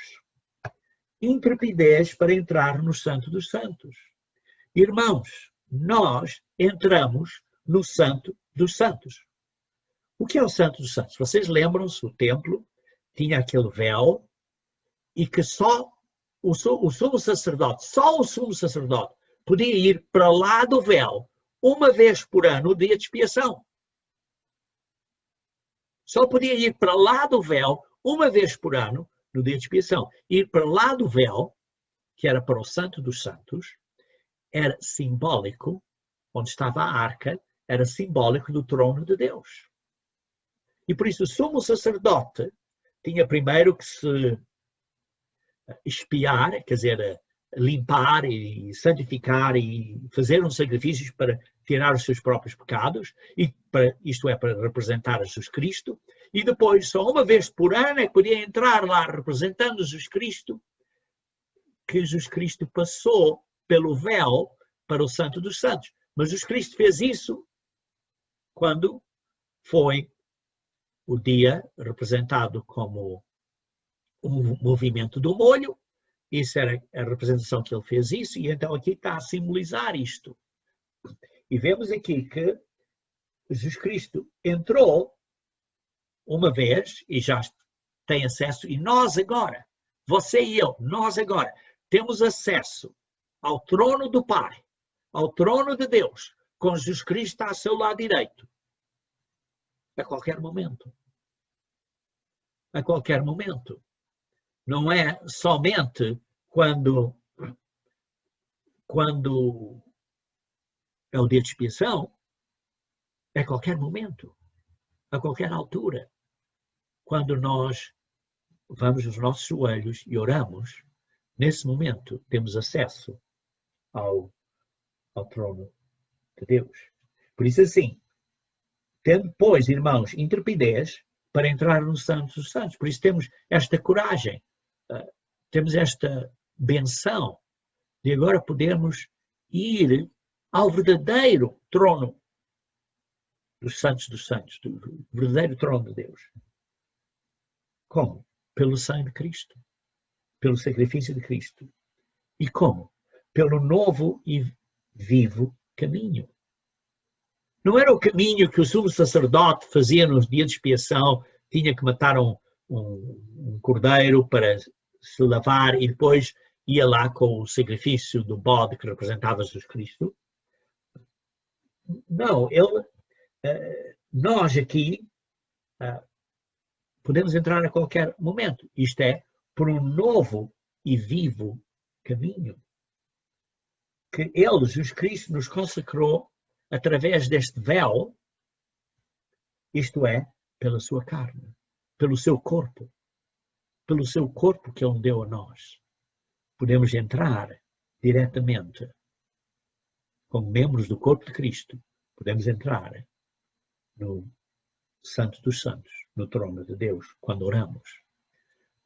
intrepidez para entrar no Santo dos Santos. Irmãos, nós entramos no Santo dos Santos. O que é o Santo dos Santos? Vocês lembram-se, o templo tinha aquele véu e que só o sumo sacerdote podia ir para lá do véu, uma vez por ano o dia de expiação. Só podia ir para lá do véu uma vez por ano no dia de expiação. Ir para lá do véu, que era para o Santo dos Santos, era simbólico, onde estava a arca, era simbólico do trono de Deus. E por isso o sumo sacerdote tinha primeiro que se expiar, quer dizer, limpar e santificar e fazer uns sacrifícios para tirar os seus próprios pecados, isto é, para representar Jesus Cristo, e depois, só uma vez por ano, é que podia entrar lá representando Jesus Cristo, que Jesus Cristo passou pelo véu para o Santo dos Santos. Mas Jesus Cristo fez isso quando foi o dia representado como o movimento do molho. Isso era a representação que ele fez isso, e então aqui está a simbolizar isto. E vemos aqui que Jesus Cristo entrou uma vez e já tem acesso, e nós agora, você e eu, nós agora, temos acesso ao trono do Pai, ao trono de Deus, com Jesus Cristo ao seu lado direito, a qualquer momento. A qualquer momento. Não é somente quando é o dia de expiação, é a qualquer momento, a qualquer altura. Quando nós vamos aos nossos joelhos e oramos, nesse momento temos acesso ao trono de Deus. Por isso assim, tendo, pois, irmãos, intrepidez para entrar no Santo dos Santos. Por isso temos esta coragem, temos esta benção de agora podermos ir ao verdadeiro trono dos Santos, do verdadeiro trono de Deus. Como? Pelo sangue de Cristo, pelo sacrifício de Cristo. E como? Pelo novo e vivo caminho. Não era o caminho que o sumo sacerdote fazia nos dias de expiação, tinha que matar um cordeiro para se lavar e depois ia lá com o sacrifício do bode que representava Jesus Cristo. Não, nós aqui podemos entrar a qualquer momento. Isto é, por um novo e vivo caminho que ele, Jesus Cristo, nos consacrou através deste véu, isto é, pela sua carne, pelo seu corpo que ele deu a nós. Podemos entrar diretamente como membros do corpo de Cristo, podemos entrar no Santo dos Santos, no trono de Deus, quando oramos.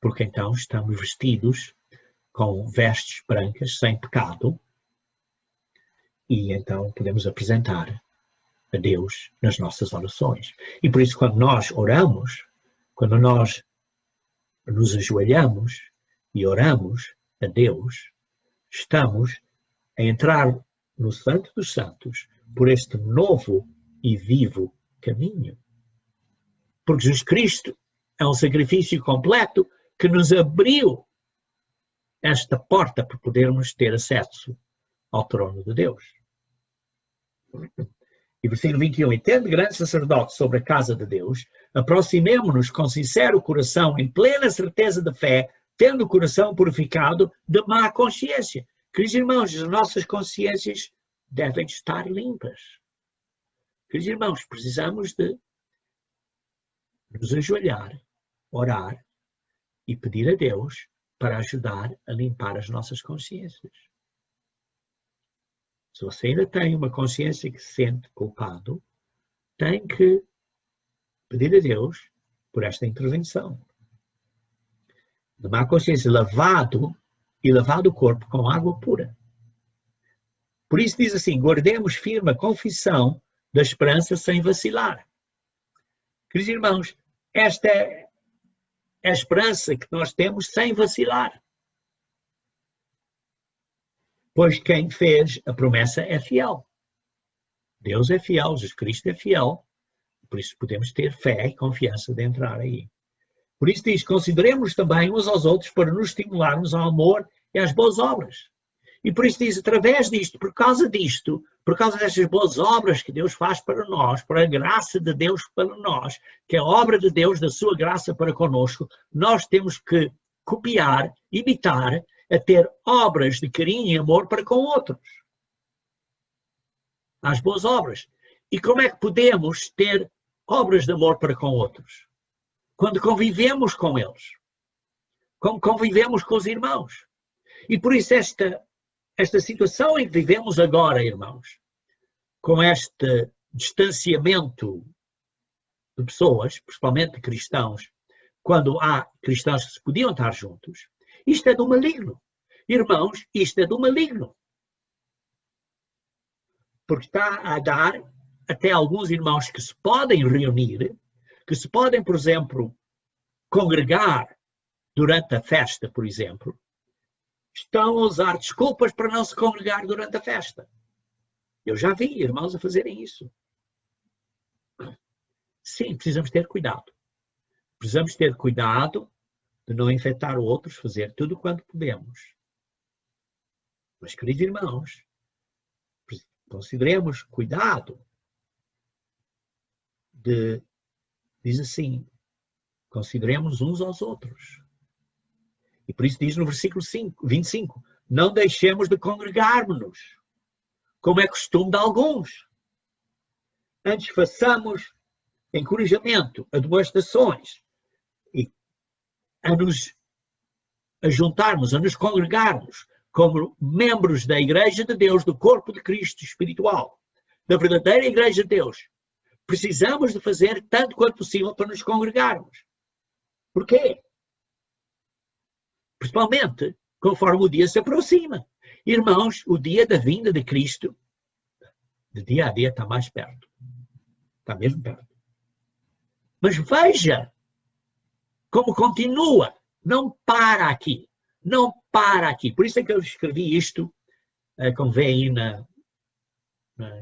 Porque então estamos vestidos com vestes brancas, sem pecado, e então podemos apresentar a Deus nas nossas orações. E por isso, quando nós oramos, quando nós nos ajoelhamos e oramos a Deus, estamos a entrar no Santo dos Santos por este novo e vivo caminho. Porque Jesus Cristo é um sacrifício completo que nos abriu esta porta para podermos ter acesso ao trono de Deus. E versículo 21, e tendo grande sacerdote sobre a casa de Deus, aproximemo-nos com sincero coração, em plena certeza de fé, tendo o coração purificado de má consciência. Queridos irmãos, as nossas consciências devem estar limpas. Queridos irmãos, precisamos de nos ajoelhar, orar e pedir a Deus para ajudar a limpar as nossas consciências. Se você ainda tem uma consciência que se sente culpado, tem que pedir a Deus por esta intervenção. De má consciência, lavado o corpo com água pura. Por isso diz assim, guardemos firme a confissão da esperança sem vacilar. Queridos irmãos, esta é a esperança que nós temos sem vacilar. Pois quem fez a promessa é fiel. Deus é fiel, Jesus Cristo é fiel. Por isso podemos ter fé e confiança de entrar aí. Por isso diz, consideremos também uns aos outros para nos estimularmos ao amor e às boas obras. E por isso diz, através disto, por causa disto, por causa destas boas obras que Deus faz para nós, por a graça de Deus para nós, que é a obra de Deus, da sua graça para conosco, nós temos que copiar, imitar, a ter obras de carinho e amor para com outros. As boas obras. E como é que podemos ter obras de amor para com outros? Quando convivemos com eles. Como convivemos com os irmãos. E por isso esta situação em que vivemos agora, irmãos, com este distanciamento de pessoas, principalmente de cristãos, quando há cristãos que se podiam estar juntos, isto é do maligno. Irmãos, isto é do maligno. Porque está a dar até alguns irmãos que se podem reunir, que se podem, por exemplo, congregar durante a festa, por exemplo, estão a usar desculpas para não se congregar durante a festa. Eu já vi irmãos a fazerem isso. Sim, precisamos ter cuidado. Precisamos ter cuidado de não infectar outros, fazer tudo quanto podemos. Mas, queridos irmãos, consideremos cuidado diz assim, consideremos uns aos outros. E por isso diz no versículo 25, não deixemos de congregarmos-nos, como é costume de alguns. Antes façamos encorajamento, admoestações, e a juntarmos, a nos congregarmos como membros da Igreja de Deus, do corpo de Cristo espiritual, da verdadeira Igreja de Deus. Precisamos de fazer tanto quanto possível para nos congregarmos. Porquê? Principalmente conforme o dia se aproxima. Irmãos, o dia da vinda de Cristo, de dia a dia, está mais perto. Está mesmo perto. Mas veja como continua. Não para aqui. Não para aqui. Por isso é que eu escrevi isto, como vê aí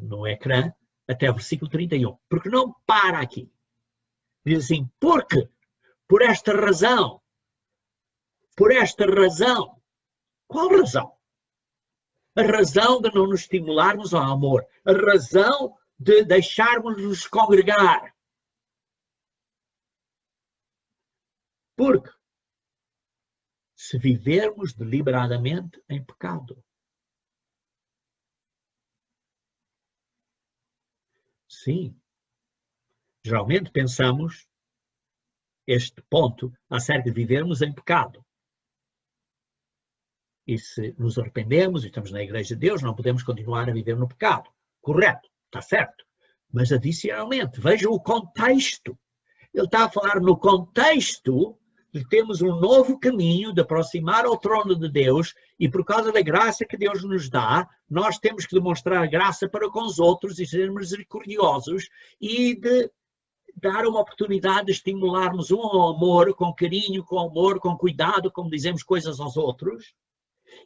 no ecrã, até o versículo 31. Porque não para aqui. Diz assim, porque, por esta razão, qual razão? A razão de não nos estimularmos ao amor. A razão de deixarmos-nos congregar. Porque se vivermos deliberadamente em pecado. Sim. Geralmente pensamos este ponto acerca de vivermos em pecado. E se nos arrependemos e estamos na Igreja de Deus, não podemos continuar a viver no pecado. Correto, está certo. Mas adicionalmente, veja o contexto. Ele está a falar no contexto de termos um novo caminho de aproximar ao trono de Deus e por causa da graça que Deus nos dá, nós temos que demonstrar graça para com os outros e ser misericordiosos e de dar uma oportunidade de estimularmos um ao amor, com carinho, com amor, com cuidado, como dizemos coisas aos outros.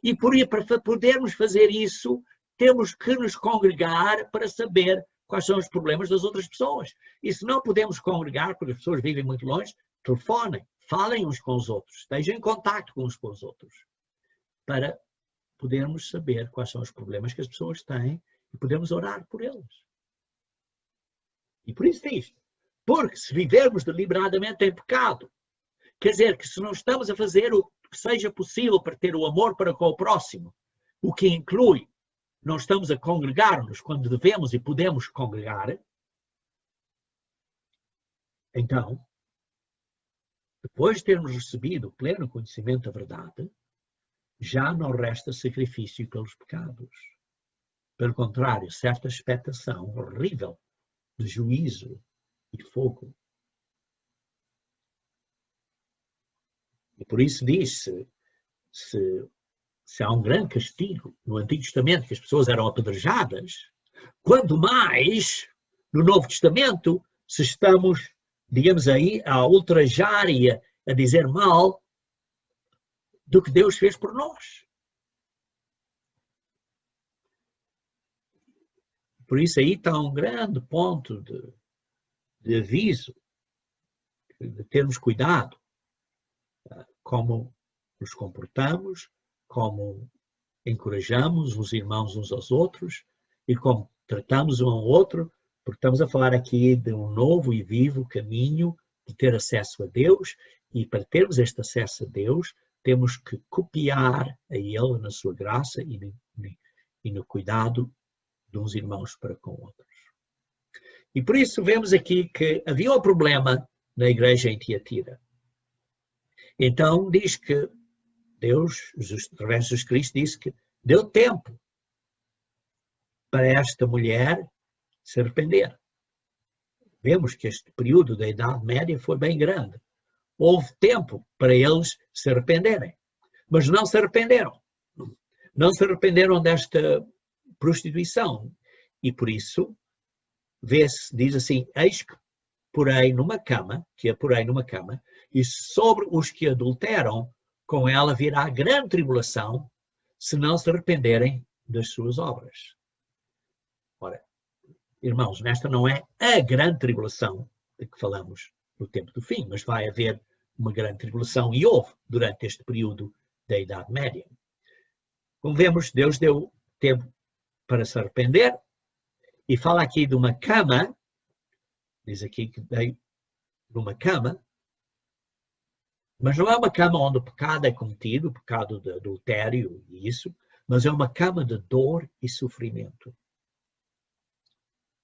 E para podermos fazer isso, temos que nos congregar para saber quais são os problemas das outras pessoas. E se não podemos congregar, porque as pessoas vivem muito longe, telefonem, falem uns com os outros, estejam em contato uns com os outros, para podermos saber quais são os problemas que as pessoas têm e podermos orar por eles. E por isso diz, porque se vivermos deliberadamente em pecado, quer dizer que se não estamos a fazer o que seja possível para ter o amor para com o próximo, o que inclui não estamos a congregar-nos quando devemos e podemos congregar, então, depois de termos recebido o pleno conhecimento da verdade, já não resta sacrifício pelos pecados. Pelo contrário, certa expectação horrível de juízo e fogo. E por isso diz-se, se há um grande castigo no Antigo Testamento, que as pessoas eram apedrejadas, quando mais no Novo Testamento, se estamos, digamos aí, a ultrajar e a dizer mal do que Deus fez por nós. Por isso aí está um grande ponto de aviso, de termos cuidado como nos comportamos, como encorajamos os irmãos uns aos outros e como tratamos um ao outro, porque estamos a falar aqui de um novo e vivo caminho de ter acesso a Deus, e para termos este acesso a Deus, temos que copiar a Ele na sua graça e no cuidado de uns irmãos para com outros. E por isso vemos aqui que havia um problema na igreja em Tiatira. Então diz que Deus, através de Jesus Cristo, disse que deu tempo para esta mulher se arrepender. Vemos que este período da Idade Média foi bem grande. Houve tempo para eles se arrependerem, mas não se arrependeram. Não se arrependeram desta prostituição. E por isso, vê-se, diz assim, eis que porei numa cama, e sobre os que adulteram, com ela virá grande tribulação, se não se arrependerem das suas obras. Ora, irmãos, nesta não é a grande tribulação de que falamos no tempo do fim, mas vai haver uma grande tribulação, e houve durante este período da Idade Média. Como vemos, Deus deu tempo para se arrepender, e fala aqui de uma cama, diz aqui que veio numa cama, mas não é uma cama onde o pecado é cometido, o pecado de adultério e isso, mas é uma cama de dor e sofrimento.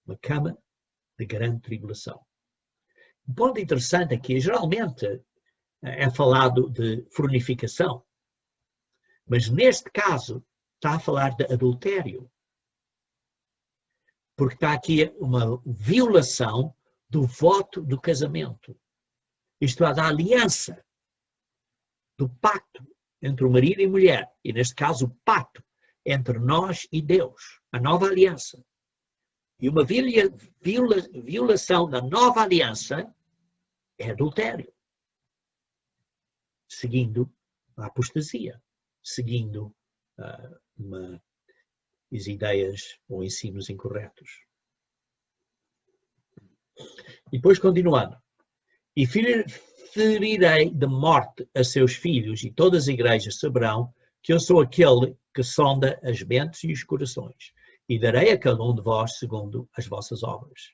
Uma cama de grande tribulação. Um ponto interessante aqui, geralmente é falado de fornicação, mas neste caso está a falar de adultério. Porque está aqui uma violação do voto do casamento. Isto é, da aliança, do pacto entre o marido e a mulher. E neste caso o pacto entre nós e Deus, a nova aliança. E uma violação da nova aliança é adultério. Seguindo a apostasia, seguindo as ideias ou ensinos incorretos. E depois continuando. E ferirei de morte a seus filhos, e todas as igrejas saberão que eu sou aquele que sonda as mentes e os corações, e darei a cada um de vós segundo as vossas obras.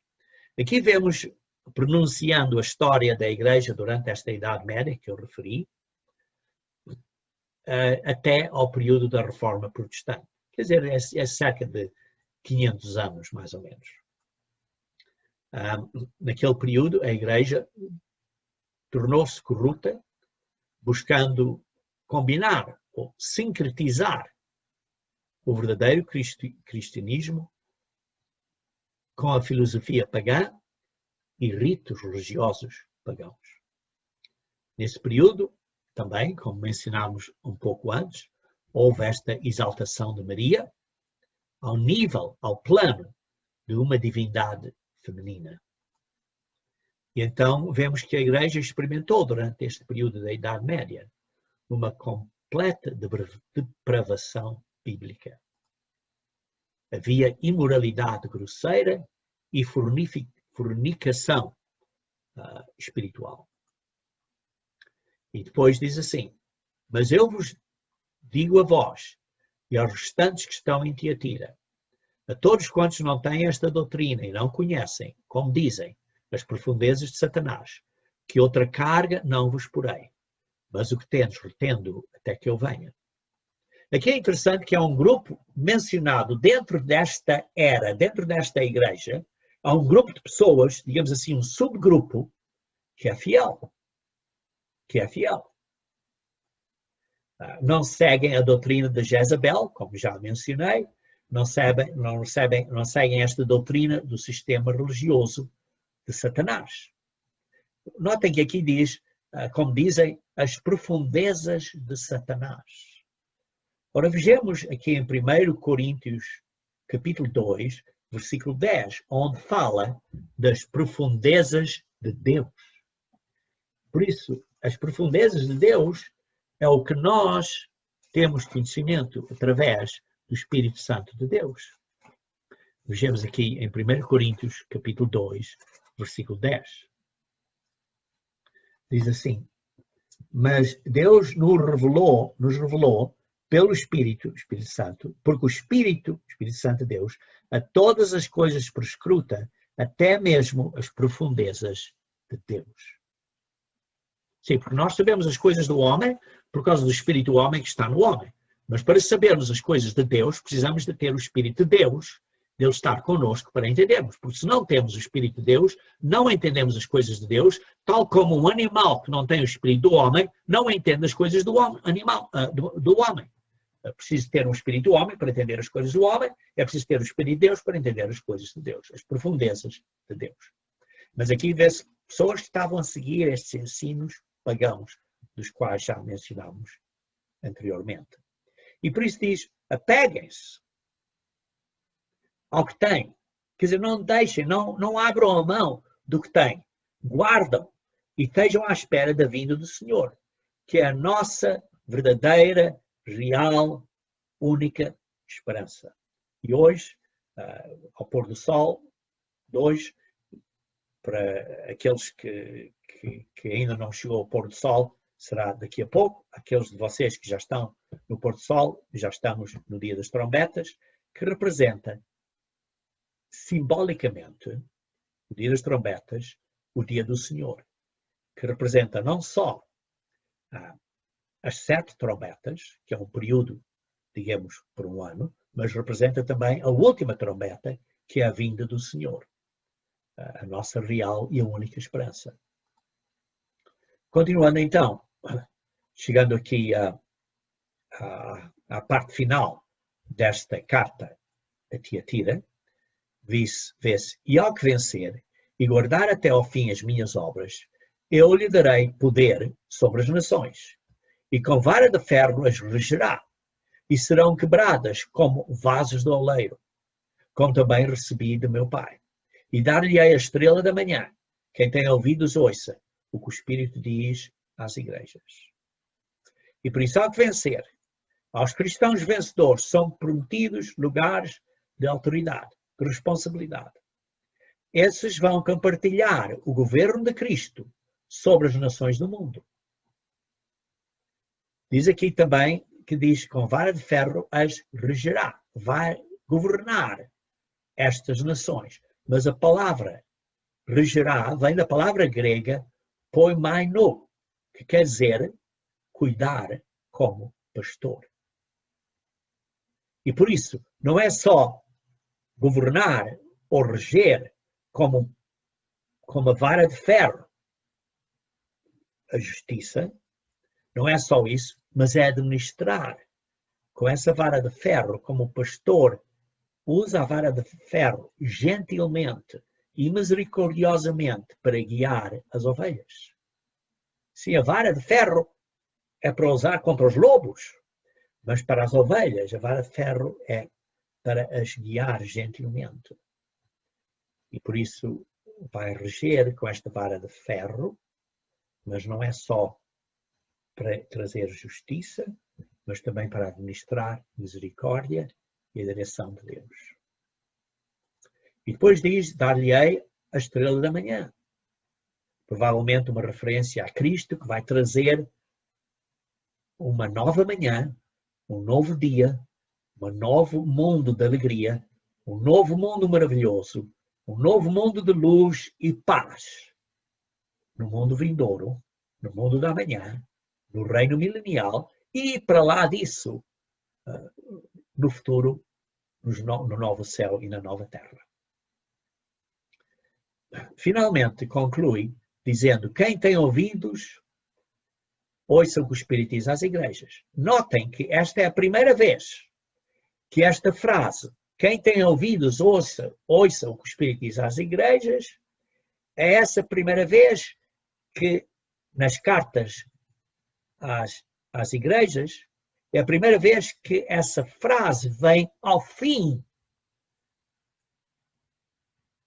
Aqui vemos, pronunciando a história da igreja durante esta Idade Média que eu referi, até ao período da Reforma Protestante. Quer dizer, é cerca de 500 anos, mais ou menos. Naquele período, a igreja tornou-se corrupta, buscando combinar ou sincretizar o verdadeiro cristianismo com a filosofia pagã e ritos religiosos pagãos. Nesse período, também, como mencionámos um pouco antes, houve esta exaltação de Maria ao nível, ao plano de uma divindade feminina. E então vemos que a Igreja experimentou durante este período da Idade Média uma completa depravação bíblica. Havia imoralidade grosseira e fornicação espiritual. E depois diz assim, mas eu vos digo a vós e aos restantes que estão em Tiatira, a todos quantos não têm esta doutrina e não conhecem, como dizem, as profundezas de Satanás, que outra carga não vos porei, mas o que tendes retendo até que eu venha. Aqui é interessante que há um grupo mencionado dentro desta era, dentro desta igreja, há um grupo de pessoas, digamos assim, um subgrupo, que é fiel. Que é fiel. Não seguem a doutrina de Jezabel, como já mencionei, não seguem esta doutrina do sistema religioso de Satanás. Notem que aqui diz, como dizem, as profundezas de Satanás. Ora, vejamos aqui em 1 Coríntios, capítulo 2, versículo 10, onde fala das profundezas de Deus. Por isso, as profundezas de Deus é o que nós temos conhecimento através do Espírito Santo de Deus. Vejamos aqui em 1 Coríntios, capítulo 2, versículo 10. Diz assim, mas Deus nos revelou pelo Espírito Santo, porque o Espírito Santo de Deus, a todas as coisas perscruta, até mesmo as profundezas de Deus. Sim, porque nós sabemos as coisas do homem por causa do Espírito do homem que está no homem. Mas para sabermos as coisas de Deus, precisamos de ter o Espírito de Deus, de Ele estar connosco para entendermos. Porque se não temos o Espírito de Deus, não entendemos as coisas de Deus, tal como um animal que não tem o Espírito do homem, não entende as coisas do homem. Do homem. É preciso ter um Espírito do homem para entender as coisas do homem, é preciso ter o Espírito de Deus para entender as coisas de Deus, as profundezas de Deus. Mas aqui vê-se pessoas que estavam a seguir estes ensinos pagãos, dos quais já mencionámos anteriormente. E por isso diz, apeguem-se ao que têm. Quer dizer, não deixem, não abram a mão do que têm. Guardam e estejam à espera da vinda do Senhor, que é a nossa verdadeira, real, única esperança. E hoje, ao pôr do sol, de hoje, para aqueles que ainda não chegou ao pôr do sol, será daqui a pouco. Aqueles de vocês que já estão no pôr do sol, já estamos no dia das trombetas, que representa simbolicamente o dia das trombetas, o dia do Senhor, que representa não só as 7 trombetas, que é um período, digamos, por um ano, mas representa também a última trombeta, que é a vinda do Senhor, a nossa real e a única esperança. Continuando então, chegando aqui à parte final desta carta a Tiatira, vê-se, e ao que vencer e guardar até ao fim as minhas obras, eu lhe darei poder sobre as nações, e com vara de ferro as regerá, e serão quebradas como vasos de oleiro, como também recebi de meu Pai. E dar-lhe-ei a estrela da manhã. Quem tem ouvidos, ouça o que o Espírito diz às igrejas. E por isso, ao que vencer, aos cristãos vencedores são prometidos lugares de autoridade, de responsabilidade. Esses vão compartilhar o governo de Cristo sobre as nações do mundo. Diz aqui também que diz com vara de ferro as regerá, vai governar estas nações. Mas a palavra regerá vem da palavra grega poimaino, que quer dizer cuidar como pastor. E por isso, não é só governar ou reger como a vara de ferro a justiça, não é só isso, mas é administrar com essa vara de ferro, como o pastor usa a vara de ferro gentilmente e misericordiosamente para guiar as ovelhas. Sim, a vara de ferro é para usar contra os lobos, mas para as ovelhas a vara de ferro é para as guiar gentilmente. E por isso vai reger com esta vara de ferro, mas não é só para trazer justiça, mas também para administrar misericórdia e a direção de Deus. E depois diz, dar-lhe-ei a estrela da manhã. Provavelmente uma referência a Cristo, que vai trazer uma nova manhã, um novo dia, um novo mundo de alegria, um novo mundo maravilhoso, um novo mundo de luz e paz. No mundo vindouro, no mundo da manhã, no reino milenial e para lá disso, no futuro, no novo céu e na nova terra. Finalmente, conclui dizendo, quem tem ouvidos, ouça o que o Espírito diz às igrejas. Notem que esta é a primeira vez que esta frase, quem tem ouvidos, ouça o que o Espírito diz às igrejas, é essa primeira vez que nas cartas às igrejas, é a primeira vez que essa frase vem ao fim,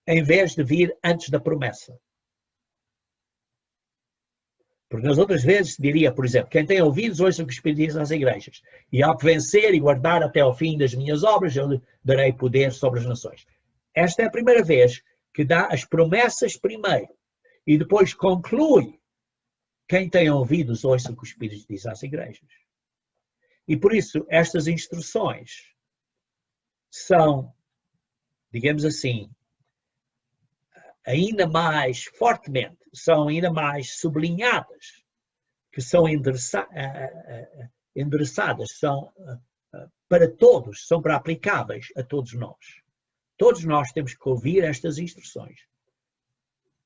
em vez de vir antes da promessa. Porque nas outras vezes diria, por exemplo, quem tem ouvidos, ouça o que o Espírito diz às igrejas. E ao que vencer e guardar até ao fim das minhas obras, eu lhe darei poder sobre as nações. Esta é a primeira vez que dá as promessas primeiro e depois conclui, quem tem ouvidos, ouça o que o Espírito diz às igrejas. E por isso, estas instruções são, digamos assim, ainda mais fortemente, são ainda mais sublinhadas, que são endereçadas, são para todos, são para aplicáveis a todos nós. Todos nós temos que ouvir estas instruções,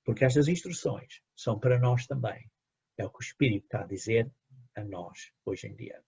porque estas instruções são para nós também. É o que o Espírito está a dizer a nós hoje em dia.